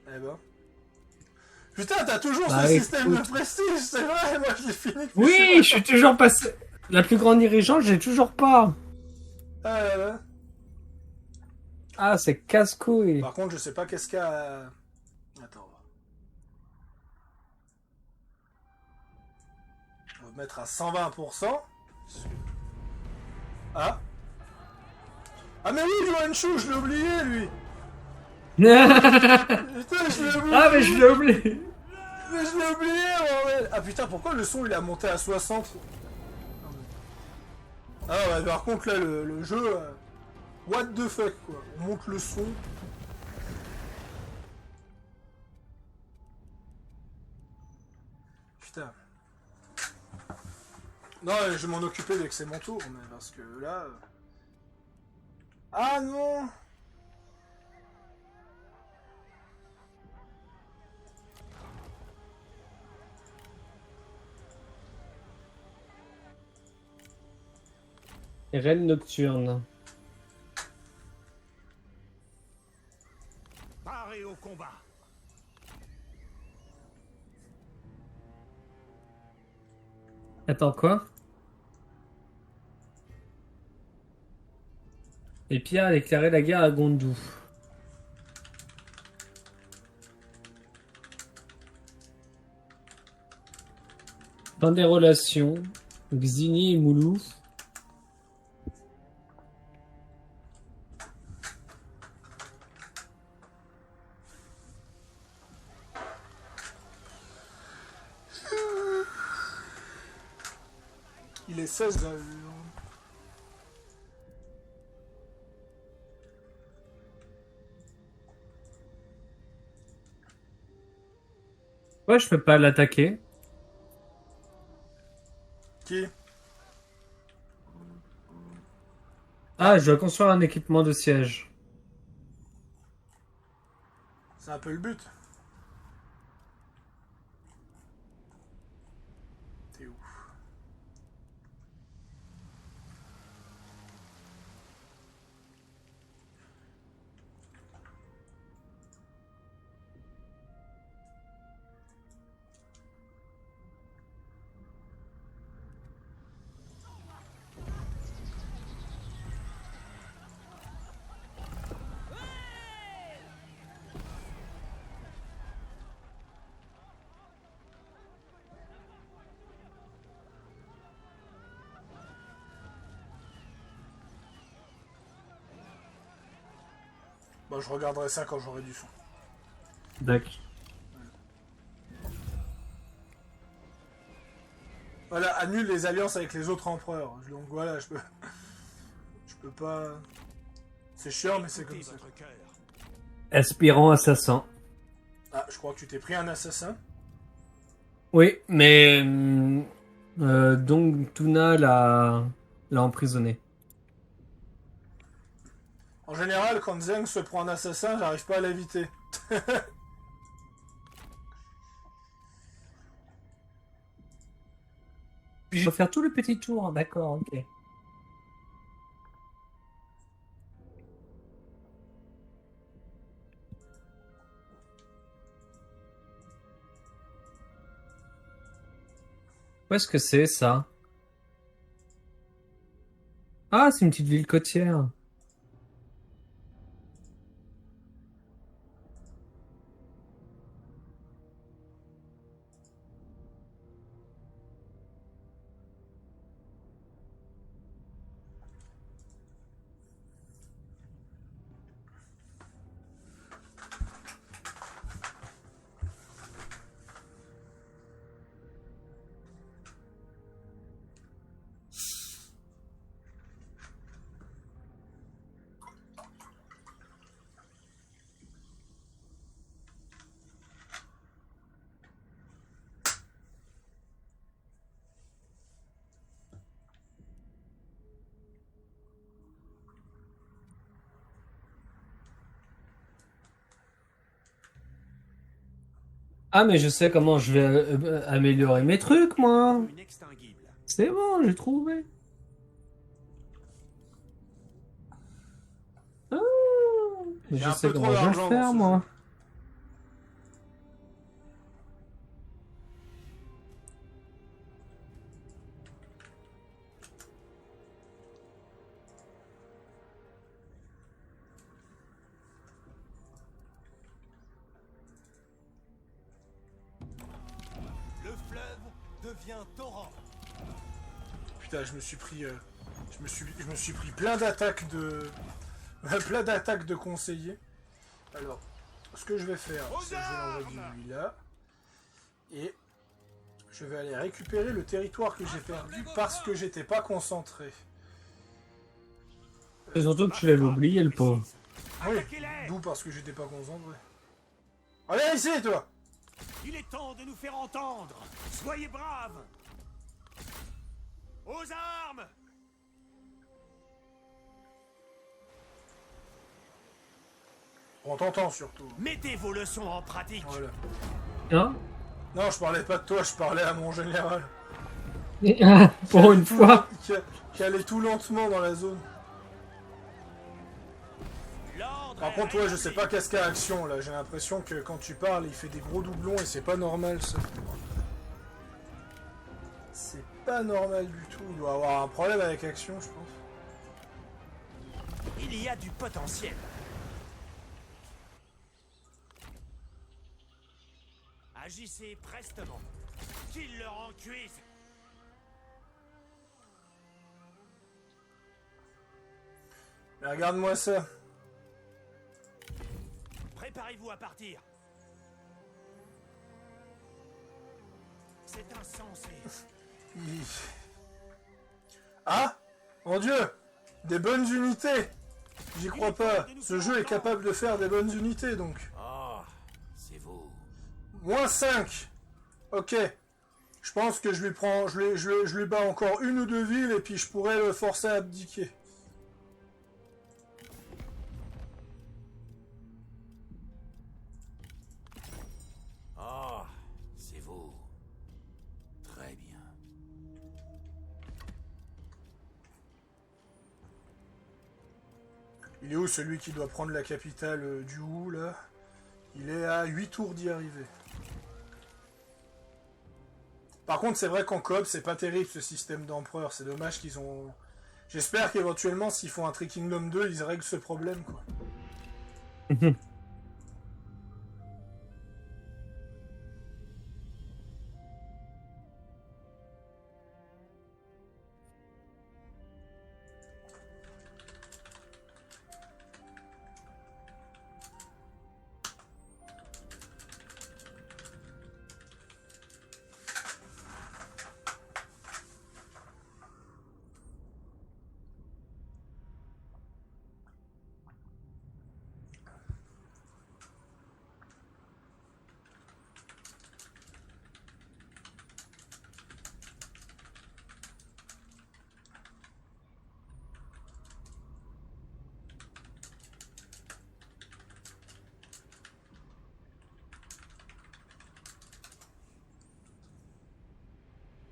Eh ben. Putain, t'as toujours Bah, ce système écoute. de prestige, c'est vrai, moi je l'ai fini depuis Oui, je suis toujours passé. La plus grande dirigeante, j'ai toujours pas. Ah là là. Ah, c'est casse-couille. Par contre, je sais pas qu'est-ce qu'il y a... Attends. On va mettre à 120%. Ah. Ah mais oui, Johanshu, je l'ai oublié, lui. Putain, je l'ai oublié. Ah, mais je l'ai oublié. Mais je l'ai oublié, bordel. Ah putain, pourquoi le son il a monté à 60? Ah ouais, par contre là, le jeu... what the fuck, quoi. On monte le son. Putain. Non, je vais m'en occuper dès que c'est mon tour, mais parce que là... Ah non. Reine nocturne. Parez au combat. Attends, quoi? Et Pierre a déclaré la guerre à Gondou. Fin des relations. Xini et Moulou. Il est 16 là. Ouais, je peux pas l'attaquer. Qui? Ah, je dois construire un équipement de siège. C'est un peu le but. T'es où? Bon, je regarderai ça quand j'aurai du son. D'accord. Voilà, annule les alliances avec les autres empereurs. Donc voilà, je peux... Je peux pas... C'est chiant, mais c'est comme Écoutez ça. votre cœur. Aspirant assassin. Ah, je crois que tu t'es pris un assassin. Oui, mais donc Tuna l'a emprisonné. En général, quand Zeng se prend un assassin, j'arrive pas à l'éviter. Je vais faire tout le petit tour, d'accord, ok. Où est-ce que c'est ça? Ah, c'est une petite ville côtière. Ah, mais je sais comment je vais améliorer mes trucs, moi. Inextinguible. C'est bon, j'ai trouvé. Ah, mais J'ai je un sais peu trop comment je vais le d'argent dans faire, ce moi. jeu. devient torrent. Putain, je me suis pris plein d'attaques de plein d'attaques de conseillers. Alors, ce que je vais faire, c'est que je vais l'envoyer lui là et je vais aller récupérer le territoire que j'ai perdu parce que j'étais pas concentré. C'est surtout que tu l'avais oublié, le pauvre. Oui, Attaquez-les! d'où parce que j'étais pas concentré. Allez ici, toi! Il est temps de nous faire entendre. Soyez braves. Aux armes! On t'entend surtout. Mettez vos leçons en pratique. Voilà. Hein? Non, je parlais pas de toi, je parlais à mon général. Pour une fois. Qui allait tout lentement dans la zone. L'ordre Par est contre, ouais, je sais rétabli. pas qu'est-ce qu'a action là. J'ai l'impression que quand tu parles, il fait des gros doublons et c'est pas normal ça. C'est pas normal du tout. Il doit avoir un problème avec action, je pense. Il y a du potentiel. Agissez prestement. Qu'il leur en cuise. Mais regarde-moi ça. Préparez-vous à partir. C'est insensé. Il- Ah, mon Dieu, des bonnes unités. J'y crois pas. Ce jeu est capable de faire des bonnes unités donc. Oh, c'est vous. Moins 5. Ok. Je pense que je lui prends, je lui bats encore une ou deux villes et puis je pourrais le forcer à abdiquer. Oh, c'est vous. Très bien. Il est où celui qui doit prendre la capitale du Wu là? Il est à 8 tours d'y arriver. Par contre, c'est vrai qu'en coop, c'est pas terrible ce système d'empereur. C'est dommage qu'ils ont... J'espère qu'éventuellement, s'ils font un Tree Kingdom 2, ils règlent ce problème, quoi.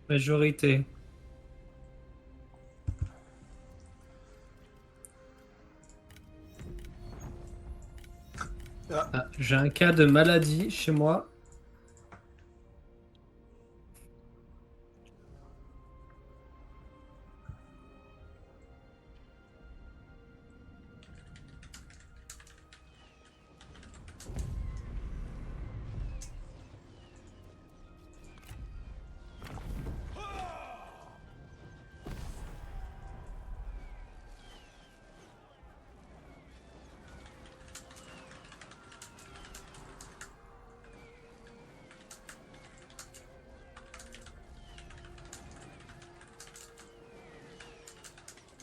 Majorité. Ah, Ah, j'ai un cas de maladie chez moi.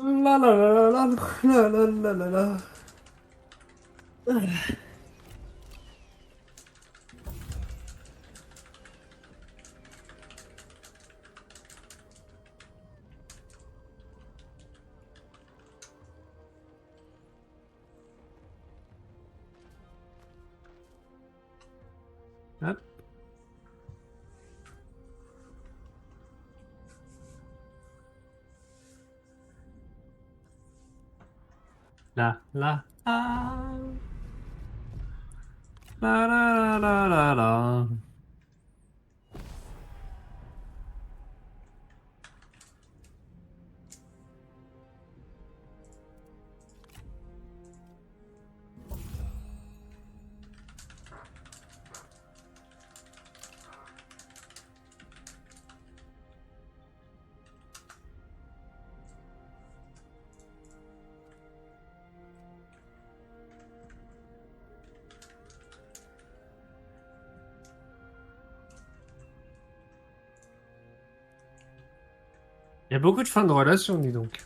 La la la la la la la la la. Hop. La la la la la la la la. Il y a beaucoup de fins de relation, dis donc.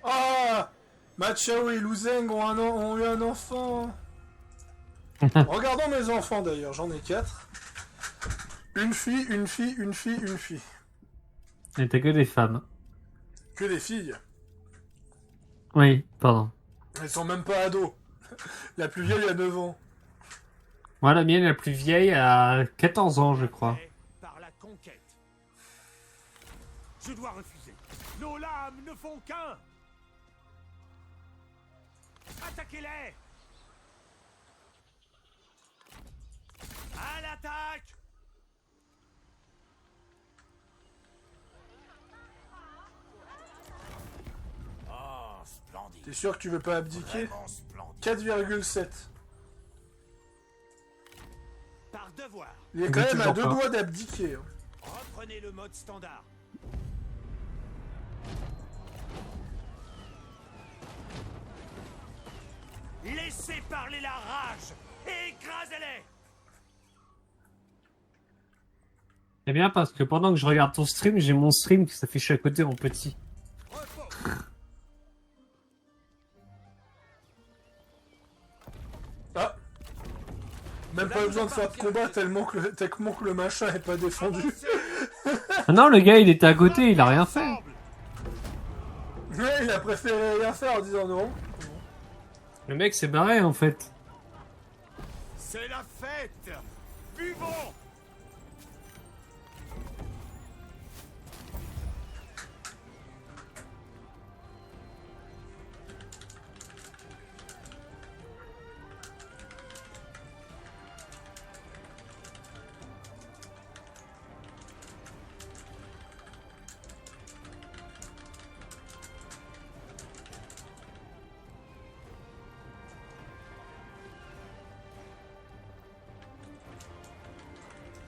Ah, Machao et Lu Zeng ont eu un enfant. Regardons mes enfants d'ailleurs, j'en ai 4. Une fille, une fille, une fille, une fille. Et t'as que des femmes. Que des filles. Oui, pardon. Elles sont même pas ados. La plus vieille a 9 ans. Moi, la mienne, la plus vieille, a 14 ans, je crois. Par la conquête. Je dois refuser. Nos lames ne font qu'un. Attaquez-les. À l'attaque. Oh, splendide. T'es sûr que tu veux pas abdiquer? Vraiment splendide. 4,7. Par devoir, Il est Il quand dit même à toujours 2 pas. doigts d'abdiquer. Hein. reprenez le mode standard. Laissez parler la rage et écrasez-les. C'est bien parce que pendant que je regarde ton stream, j'ai mon stream qui s'affiche à côté en petit. Repos. Ah. Même pas besoin de faire de combat tellement que le machin est pas défendu. Ah non, le gars, il était à côté, il a rien fait. Ensemble. Ouais, il a préféré rien faire en disant non. Le mec s'est barré, en fait. C'est la fête. Buvons.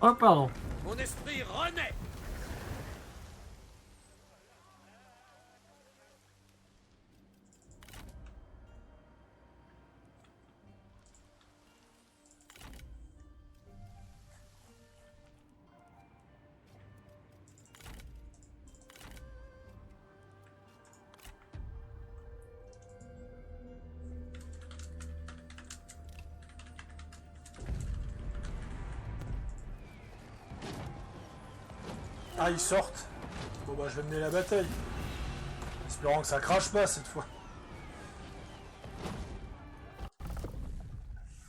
Oh, pardon. Mon esprit renaît. Ah, ils sortent. Bon bah je vais mener la bataille. Espérant que ça crache pas cette fois.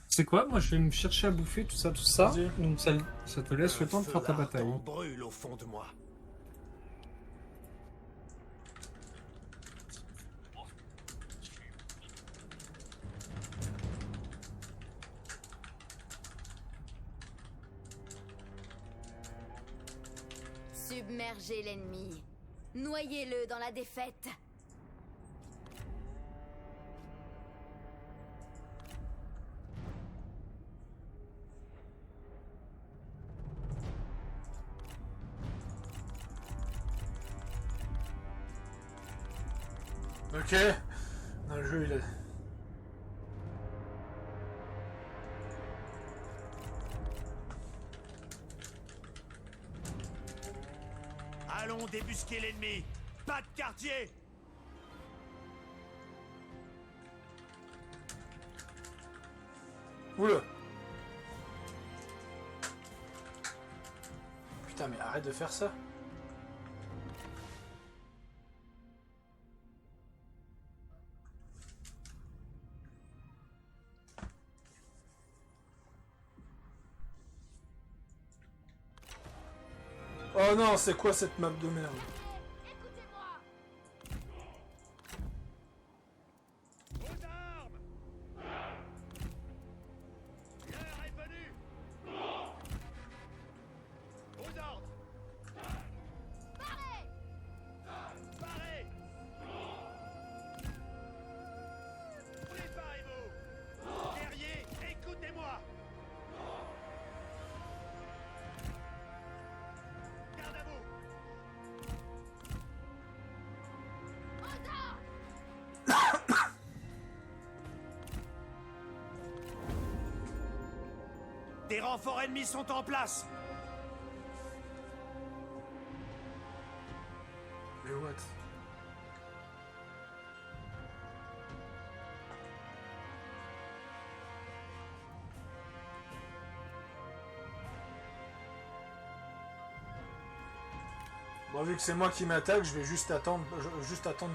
C'est quoi? Moi, je vais me chercher à bouffer, tout ça, tout ça. Vas-y. Donc, ça te laisse le temps de faire ta bataille. Brûle au fond de moi. Submergez l'ennemi. Noyez-le dans la défaite. Ok. Dans le jeu il a... Allons débusquer l'ennemi. Pas de quartier. Oula. Putain, mais arrête de faire ça. Oh non, c'est quoi cette map de merde? Écoutez-moi. Aux armes! L'heure est venue! Aux ordres! Parez. Parez! Préparez-vous! Guerriers, écoutez-moi! Garde à vous! Aux ordres. Des renforts ennemis sont en place! Mais what? Bon, vu que c'est moi qui m'attaque, je vais juste attendre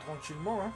tranquillement, hein.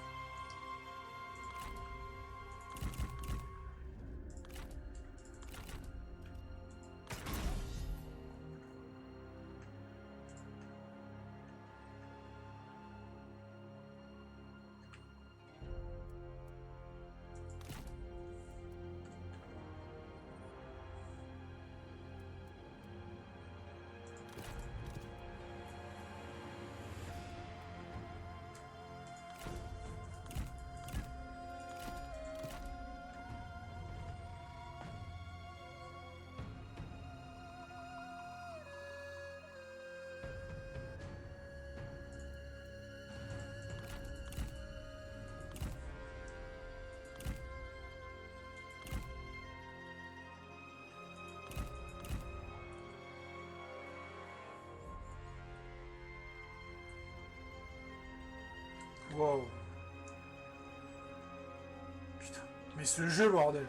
Wow. Putain. Mais ce jeu, bordel.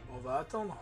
On va attendre.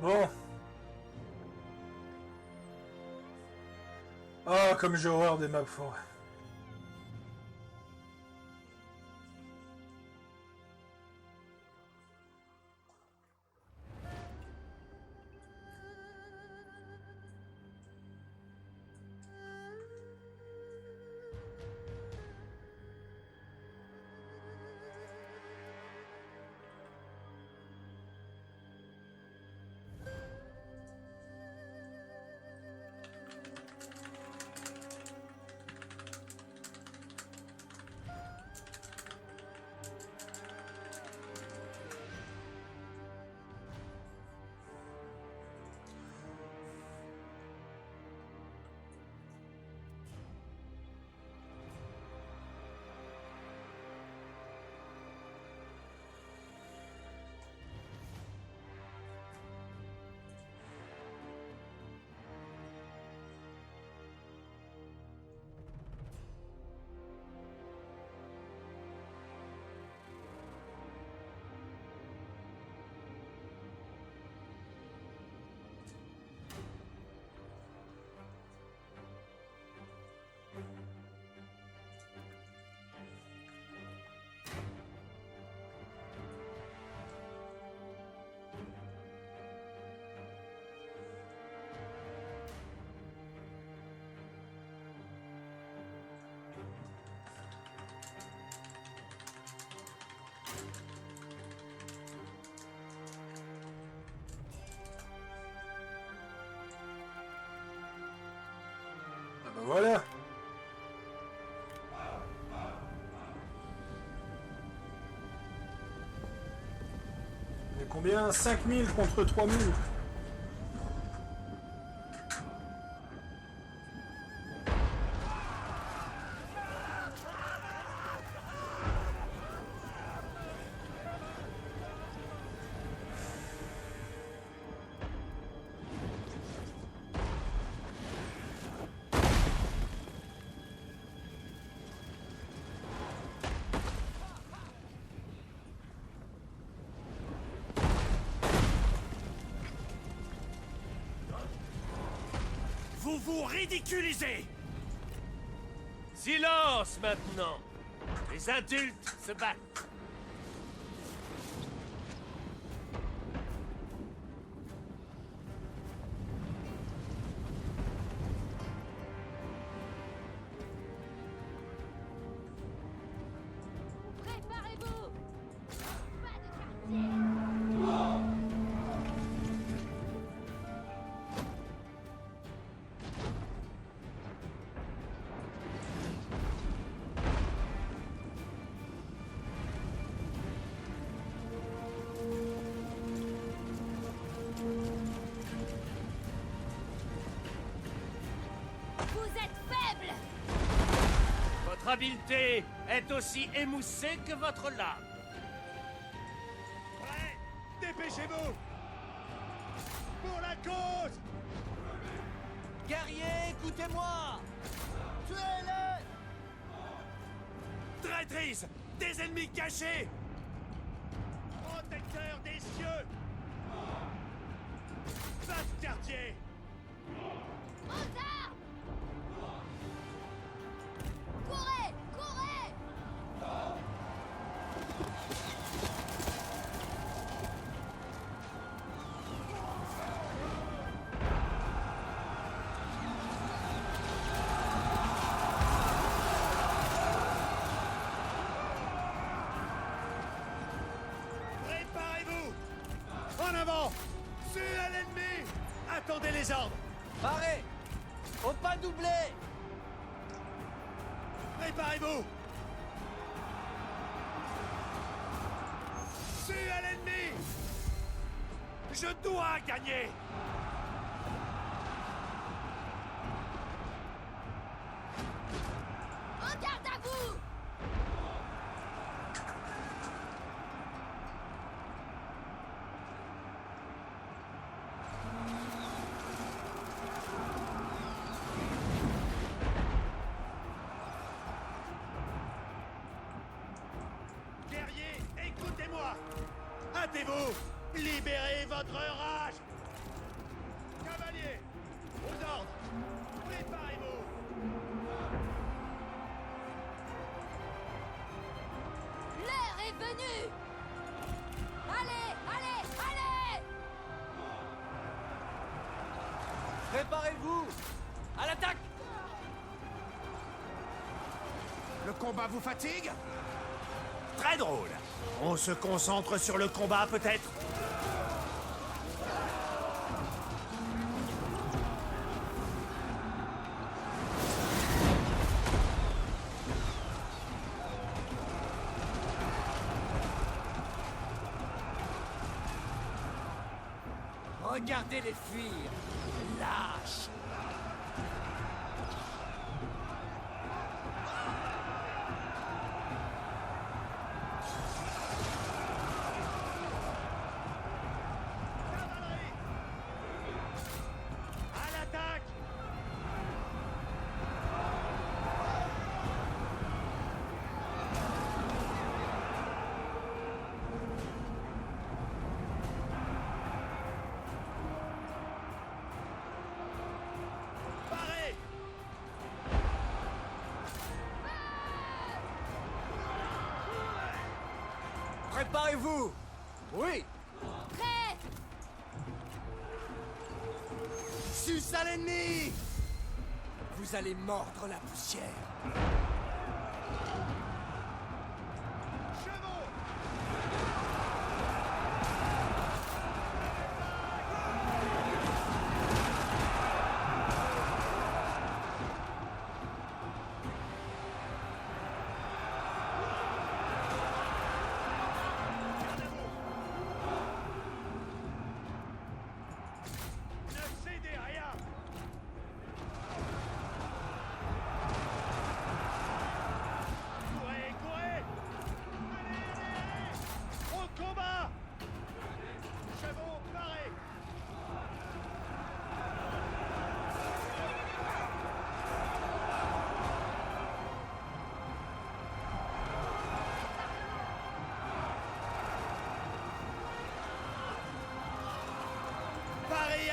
Bon. Ah, comme j'ai horreur des maps forêt. Voilà. On est combien? 5000 contre 3000. Vous vous ridiculisez! Silence maintenant! Les adultes se battent! Préparez-vous! Pas de quartier! Vous êtes faible! Votre habileté est aussi émoussée que votre lame. Prêt? Dépêchez-vous! Pour la cause! Guerriers, écoutez-moi! Tuez-les! Traîtrise! Des ennemis cachés! Protecteur des cieux! Vaste quartier! Aux armes! Courez! Courez! Préparez-vous! En avant! Tuez à l'ennemi! Attendez les ordres! Parez! Au pas doublé! Préparez-vous! Tuez à l'ennemi! Je dois gagner! En garde à vous! Guerriers, écoutez-moi! Hâtez-vous! Libérez votre rage! Cavaliers, aux ordres! Préparez-vous! L'heure est venue! Allez! Allez! Allez! Préparez-vous! À l'attaque! Le combat vous fatigue? Très drôle. On se concentre sur le combat, peut-être? Regardez-les fuir! Lâche! Cavalerie! À l'attaque! Parez! Préparez-vous! Oui! Prêt! Suce à l'ennemi! Vous allez mordre la poussière! Chevaux!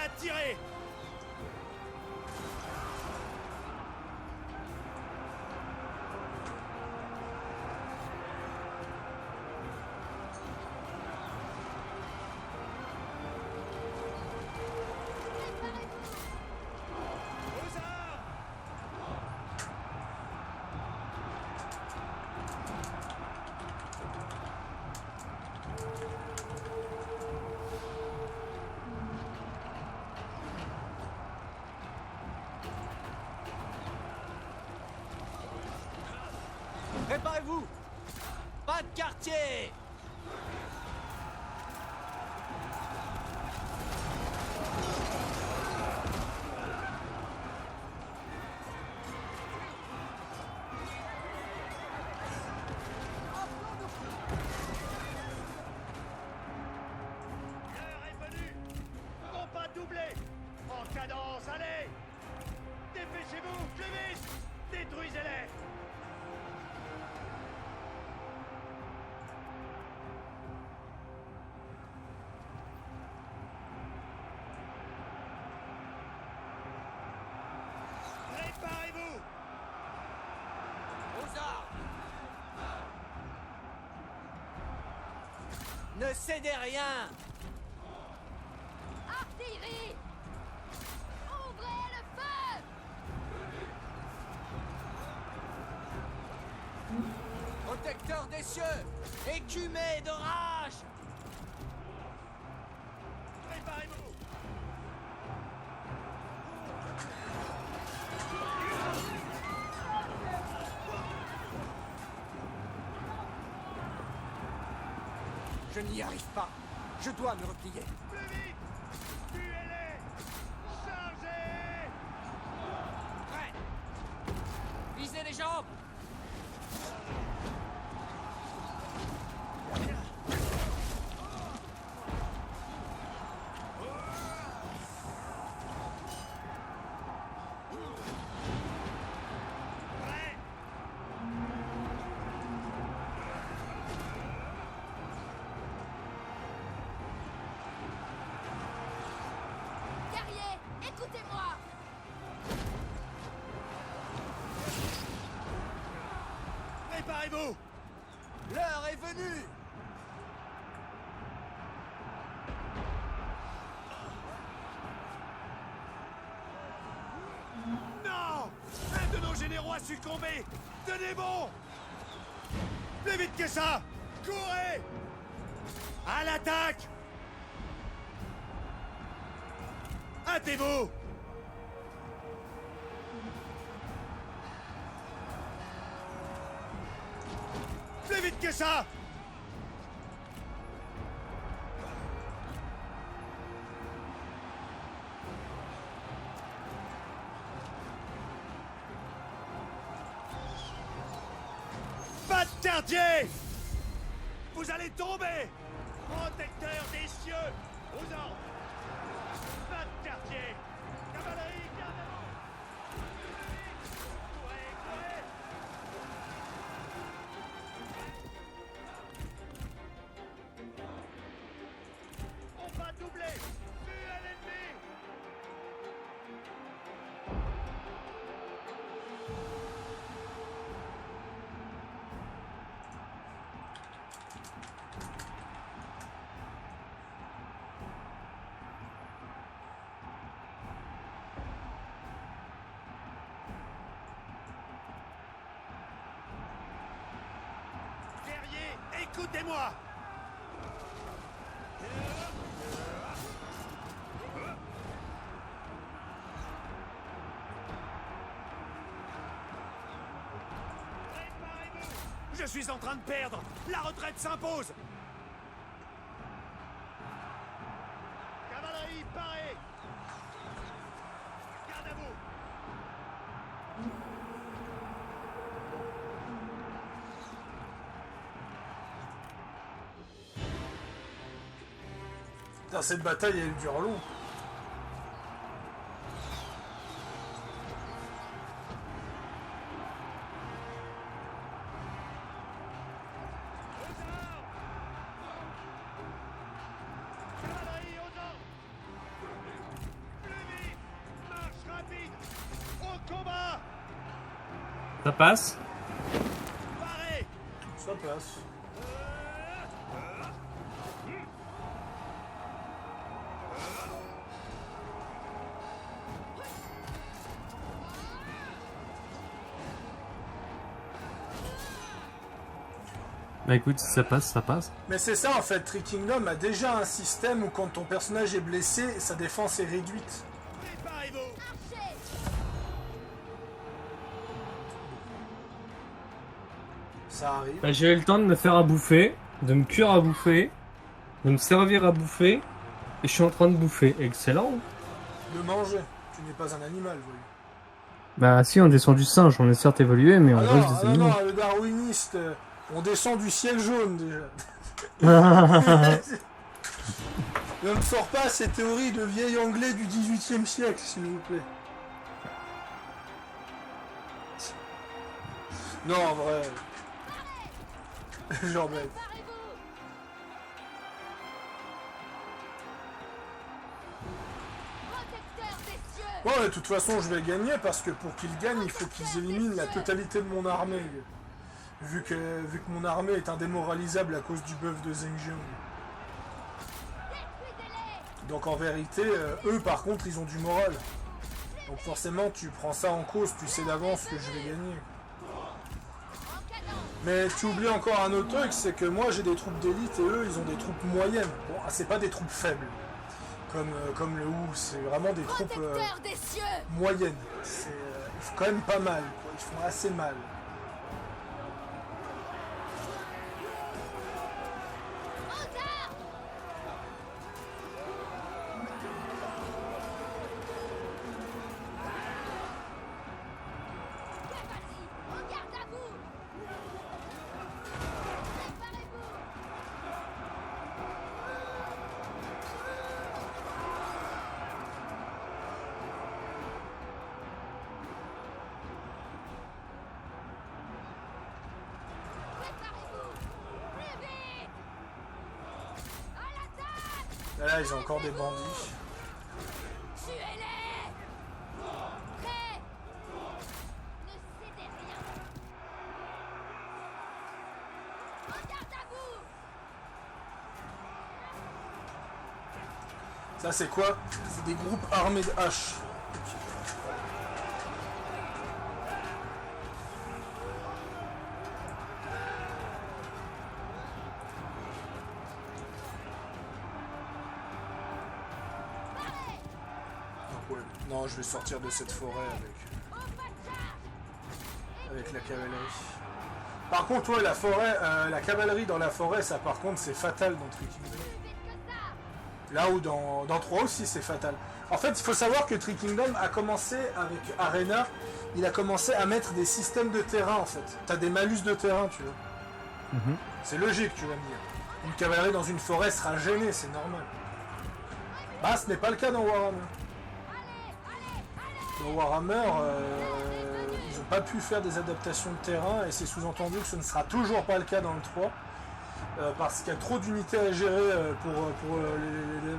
à tirer. Aux armes. Préparez-vous. Pas de quartier. L'heure est venue. Combat doublé. En cadence, allez. Dépêchez-vous, plus vite. Détruisez-les. Préparez-vous. Aux armes. Ne cédez rien. Artillerie! Ouvrez le feu! Protecteur des cieux. Écumé d'orage. Préparez-vous. Je n'y arrive pas. Je dois me replier. Plus vite. Tuez-les. Chargez. Prêt. Visez les jambes. Prêt. Guerriers, écoutez-moi! Préparez-vous. L'heure est venue. Non. Un de nos généraux a succombé. Tenez bon. Plus vite que ça. Courez. À l'attaque. Hâtez-vous. Plus vite que ça. Pas de quartier. Vous allez tomber. Protecteur des cieux. Aux ordres. Pas de quartier. Cavalerie, gardez-vous. Courez, courez. On va doubler. Vue à l'ennemi. Guerrier, écoutez-moi. Préparez-vous. Je suis en train de perdre. La retraite s'impose. Cavalerie, parée. Garde à vous. Putain, cette bataille, elle dure long. Aux armes. Cavalerie, aux ordres. Ça passe? Paré. Ça passe. Bah écoute, si ça passe, ça passe. Mais c'est ça en fait, Tree Kingdom a déjà un système où quand ton personnage est blessé, sa défense est réduite. Préparez-vous. Ça arrive. Bah, j'ai eu le temps de me faire à bouffer, de me cuire à bouffer, de me servir à bouffer, et je suis en train de bouffer. Excellent. De manger. Tu n'es pas un animal, voyez. Bah si, on descend du singe, on est certes évolué, mais on Ah reste non, des non, animaux. non, le darwiniste, on descend du ciel jaune déjà. Ne me sors pas ces théories de vieil anglais du 18e siècle, s'il vous plaît. Non, en vrai. Genre, mec. Protecteur des cieux. Ouais, de toute façon, je vais gagner parce que pour qu'ils gagnent, il faut qu'ils éliminent la totalité de mon armée. Vu que mon armée est indémoralisable à cause du buff de Zheng. Donc en vérité, eux par contre, ils ont du moral. Donc forcément, tu prends ça en cause, tu sais d'avance que je vais gagner. Mais tu oublies encore un autre truc, c'est que moi j'ai des troupes d'élite et eux ils ont des troupes moyennes. Bon, c'est pas des troupes faibles, comme le WoW, c'est vraiment des troupes Protecteur des cieux. moyennes. Ils font quand même pas mal, quoi. Ils font assez mal. Cavalerie, en garde à vous. Préparez-vous. Préparez-vous. Plus vite. À l'attaque. Là, ils ont encore des bandits. Tuez-les. Prêt. Ne cédez rien. En garde à vous. Ça c'est quoi? C'est des groupes armés de haches. Donc, ouais. Non, je vais sortir de cette forêt avec la cavalerie. Par contre, ouais, la forêt, la cavalerie dans la forêt, ça par contre c'est fatal dans Tree Kingdom. Là où dans 3 aussi c'est fatal. En fait, il faut savoir que Tree Kingdom a commencé avec Arena, il a commencé à mettre des systèmes de terrain en fait. T'as des malus de terrain, tu vois. C'est logique, tu vas me dire. Une cavalerie dans une forêt sera gênée, c'est normal. Bah, ce n'est pas le cas dans Warhammer. Dans Warhammer, ils n'ont pas pu faire des adaptations de terrain et c'est sous-entendu que ce ne sera toujours pas le cas dans le 3 parce qu'il y a trop d'unités à gérer pour les...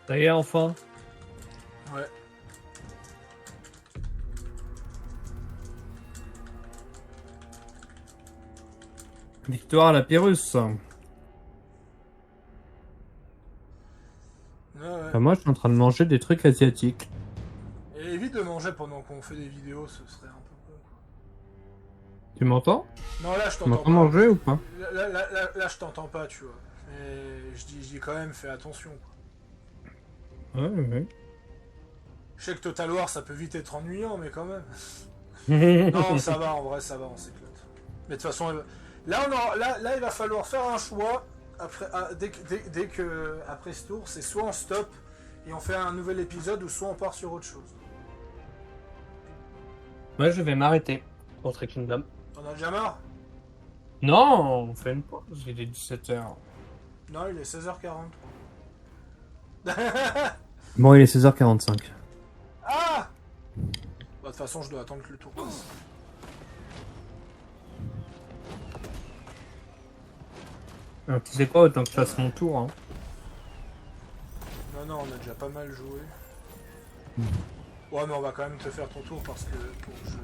Ça y est, enfin. Ouais. Victoire à la Pyrrhus. Ouais. Bah, moi, je suis en train de manger des trucs asiatiques. Et évite de manger pendant qu'on fait des vidéos, ce serait un peu con. Tu m'entends? Non, là je Tu t'entends m'entends pas. manger ou pas? Là, je t'entends pas, tu vois. Mais je dis quand même, fais attention. Quoi. Ouais. Je sais que Total War, ça peut vite être ennuyant, mais quand même. Non, ça va, en vrai, ça va, on s'éclate. Mais de toute façon, Là, là, il va falloir faire un choix après, dès que après ce tour. C'est soit on stoppe et on fait un nouvel épisode, ou soit on part sur autre chose. Moi, je vais m'arrêter pour Trek Kingdom. T'en as déjà marre? Non, on fait une pause. Il est 17h. Non, il est 16h40. Bon, il est 16h45. Ah! Bah, de toute façon, je dois attendre que le tour passe. Alors, tu sais quoi, autant que je fasse mon tour. Hein. Non, on a déjà pas mal joué. Ouais, mais on va quand même te faire ton tour parce que pour le jeu.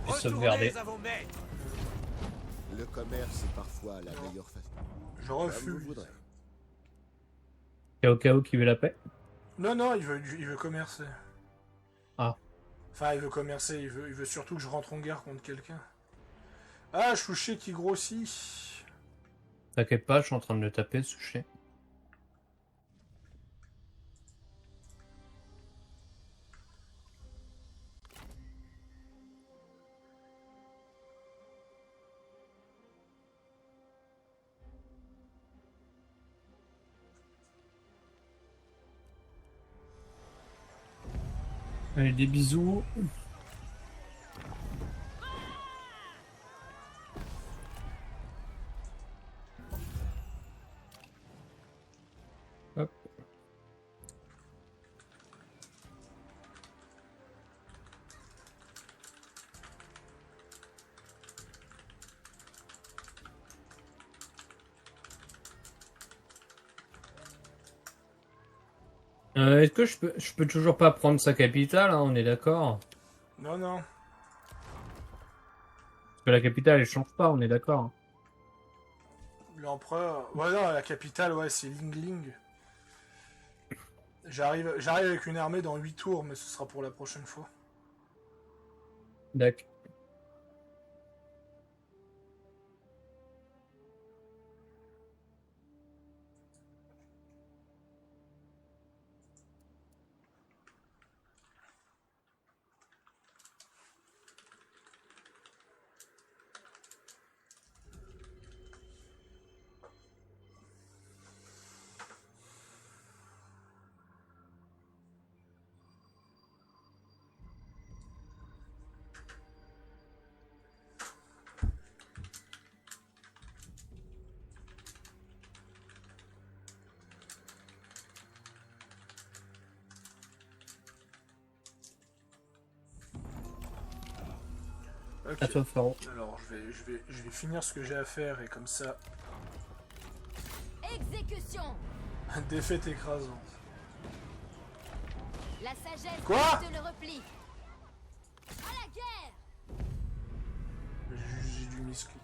Et sauvegarder. Retournez à vos maîtres. Le commerce est parfois la meilleure façon. Je Comme vous refuse. voudrez. Kao qui veut la paix. Non, il veut commercer. Ah. Enfin, il veut commercer, il veut surtout que je rentre en guerre contre quelqu'un. Ah, Chouché qui grossit. T'inquiète pas, je suis en train de le taper, Sushi. Allez, des bisous. Hop. Est-ce que je peux toujours pas prendre sa capitale, hein, on est d'accord? Non. Parce que la capitale, elle change pas, on est d'accord. L'empereur. Ouais, non, la capitale, ouais, c'est Ling Ling. J'arrive avec une armée dans 8 tours, mais ce sera pour la prochaine fois. D'accord. Ok. À toi, Faro. Alors, je vais finir ce que j'ai à faire et comme ça, Exécution. défaite écrasante. La sagesse Quoi de le repli. À la guerre. J'ai dû misclick.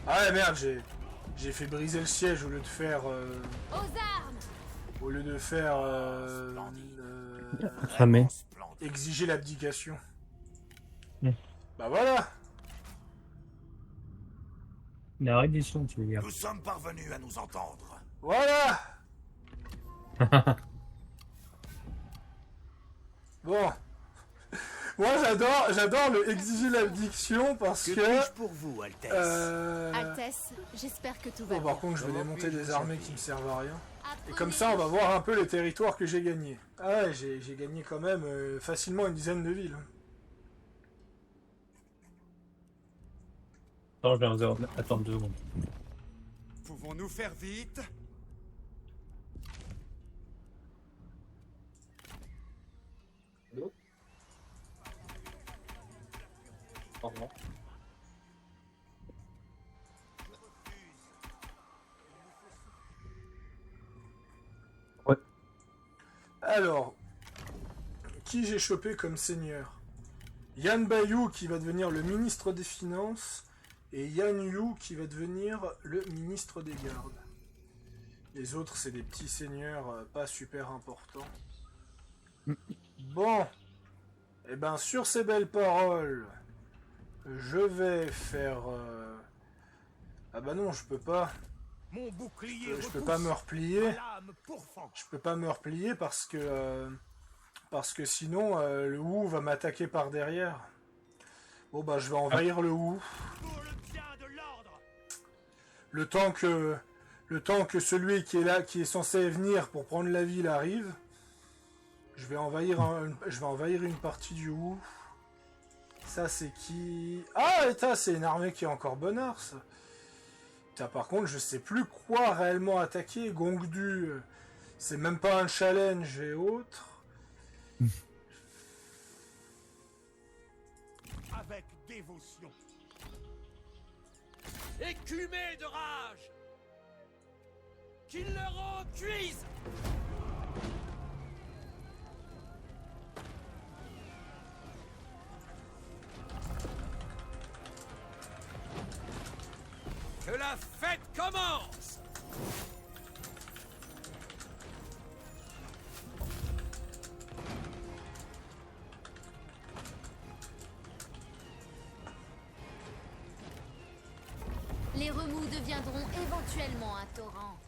Ah ouais, merde, j'ai fait briser le siège au lieu de faire. Aux armes. Au lieu de faire. Cramé. Exiger l'abdication. Mm. Bah voilà! La reddition, tu veux dire. Nous sommes parvenus à nous entendre. Voilà! Bon. Moi j'adore le exiger l'abdiction parce Que que. puis-je pour vous, Altesse? Altesse, j'espère que tout va Bon, bien. par contre, je vais Comment démonter puis-je des vous armées servir qui me servent à rien. Et Apprenez comme ça, on va voir un peu les territoires que j'ai gagnés. Ah ouais, j'ai gagné quand même facilement une dizaine de villes. Attends, je vais attendre 2 secondes. Pouvons-nous faire vite? Ouais. Alors, qui j'ai chopé comme seigneur? Yan Bayou qui va devenir le ministre des Finances et Yan Yu qui va devenir le ministre des Gardes. Les autres, c'est des petits seigneurs pas super importants. Bon, et ben sur ces belles paroles, je vais faire... Ah bah non, je peux pas. Mon bouclier Je peux pas me replier. lame pourfend. Je peux pas me replier parce que sinon le Wu va m'attaquer par derrière. Bon bah je vais envahir le Wu. Pour le diable! Le temps que celui qui est là, qui est censé venir pour prendre la ville arrive, je vais envahir une partie du Wu. Ça c'est qui? Ah, et c'est une armée qui est encore bonnard, ça. Putain, par contre, je sais plus quoi réellement attaquer. Gongdu, c'est même pas un challenge et autres. Avec dévotion. Écumé de rage! Qu'il leur en cuise! Que la fête commence! Les remous deviendront éventuellement un torrent.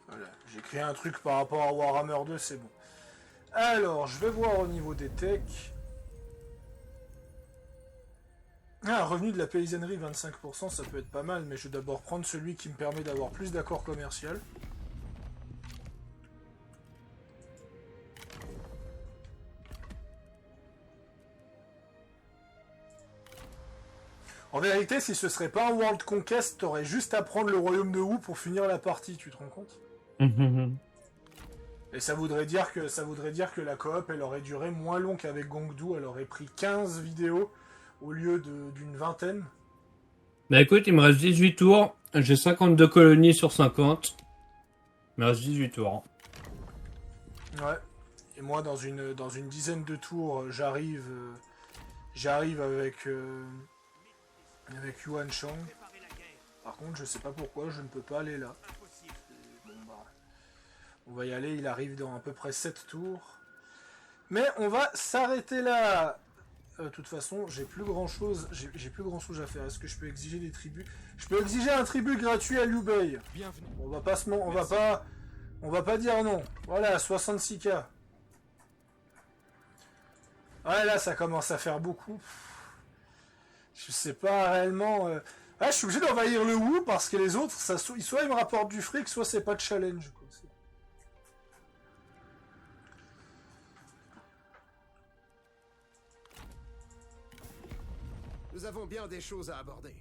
Voilà, j'ai créé un truc par rapport à Warhammer 2, c'est bon. Alors, je vais voir au niveau des techs. Ah, revenu de la paysannerie 25%, ça peut être pas mal, mais je vais d'abord prendre celui qui me permet d'avoir plus d'accord commercial. En vérité, si ce serait pas un World Conquest, t'aurais juste à prendre le royaume de Wu pour finir la partie, tu te rends compte? Et ça voudrait dire que la coop, elle aurait duré moins long qu'avec Gongdu, elle aurait pris 15 vidéos au lieu d'une vingtaine. Bah écoute, il me reste 18 tours. J'ai 52 colonies sur 50. Il me reste 18 tours. Ouais. Et moi, dans une dizaine de tours, j'arrive avec Yuan Shang. Par contre, je sais pas pourquoi, je ne peux pas aller là. Bon, bah, on va y aller, il arrive dans à peu près 7 tours. Mais on va s'arrêter là. De toute façon, j'ai plus grand chose à faire. Est-ce que je peux exiger des tribus? Je peux exiger un tribut gratuit à Liu Bei. Bienvenue. On va pas dire non. Voilà, 66K. Ouais, là, ça commence à faire beaucoup. Je sais pas réellement. Ah, je suis obligé d'envahir le Wu parce que les autres, soit ils me rapportent du fric, soit c'est pas de challenge, quoi. Nous avons bien des choses à aborder.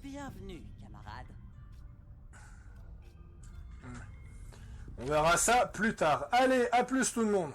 Bienvenue, camarade. On verra ça plus tard. Allez, à plus tout le monde.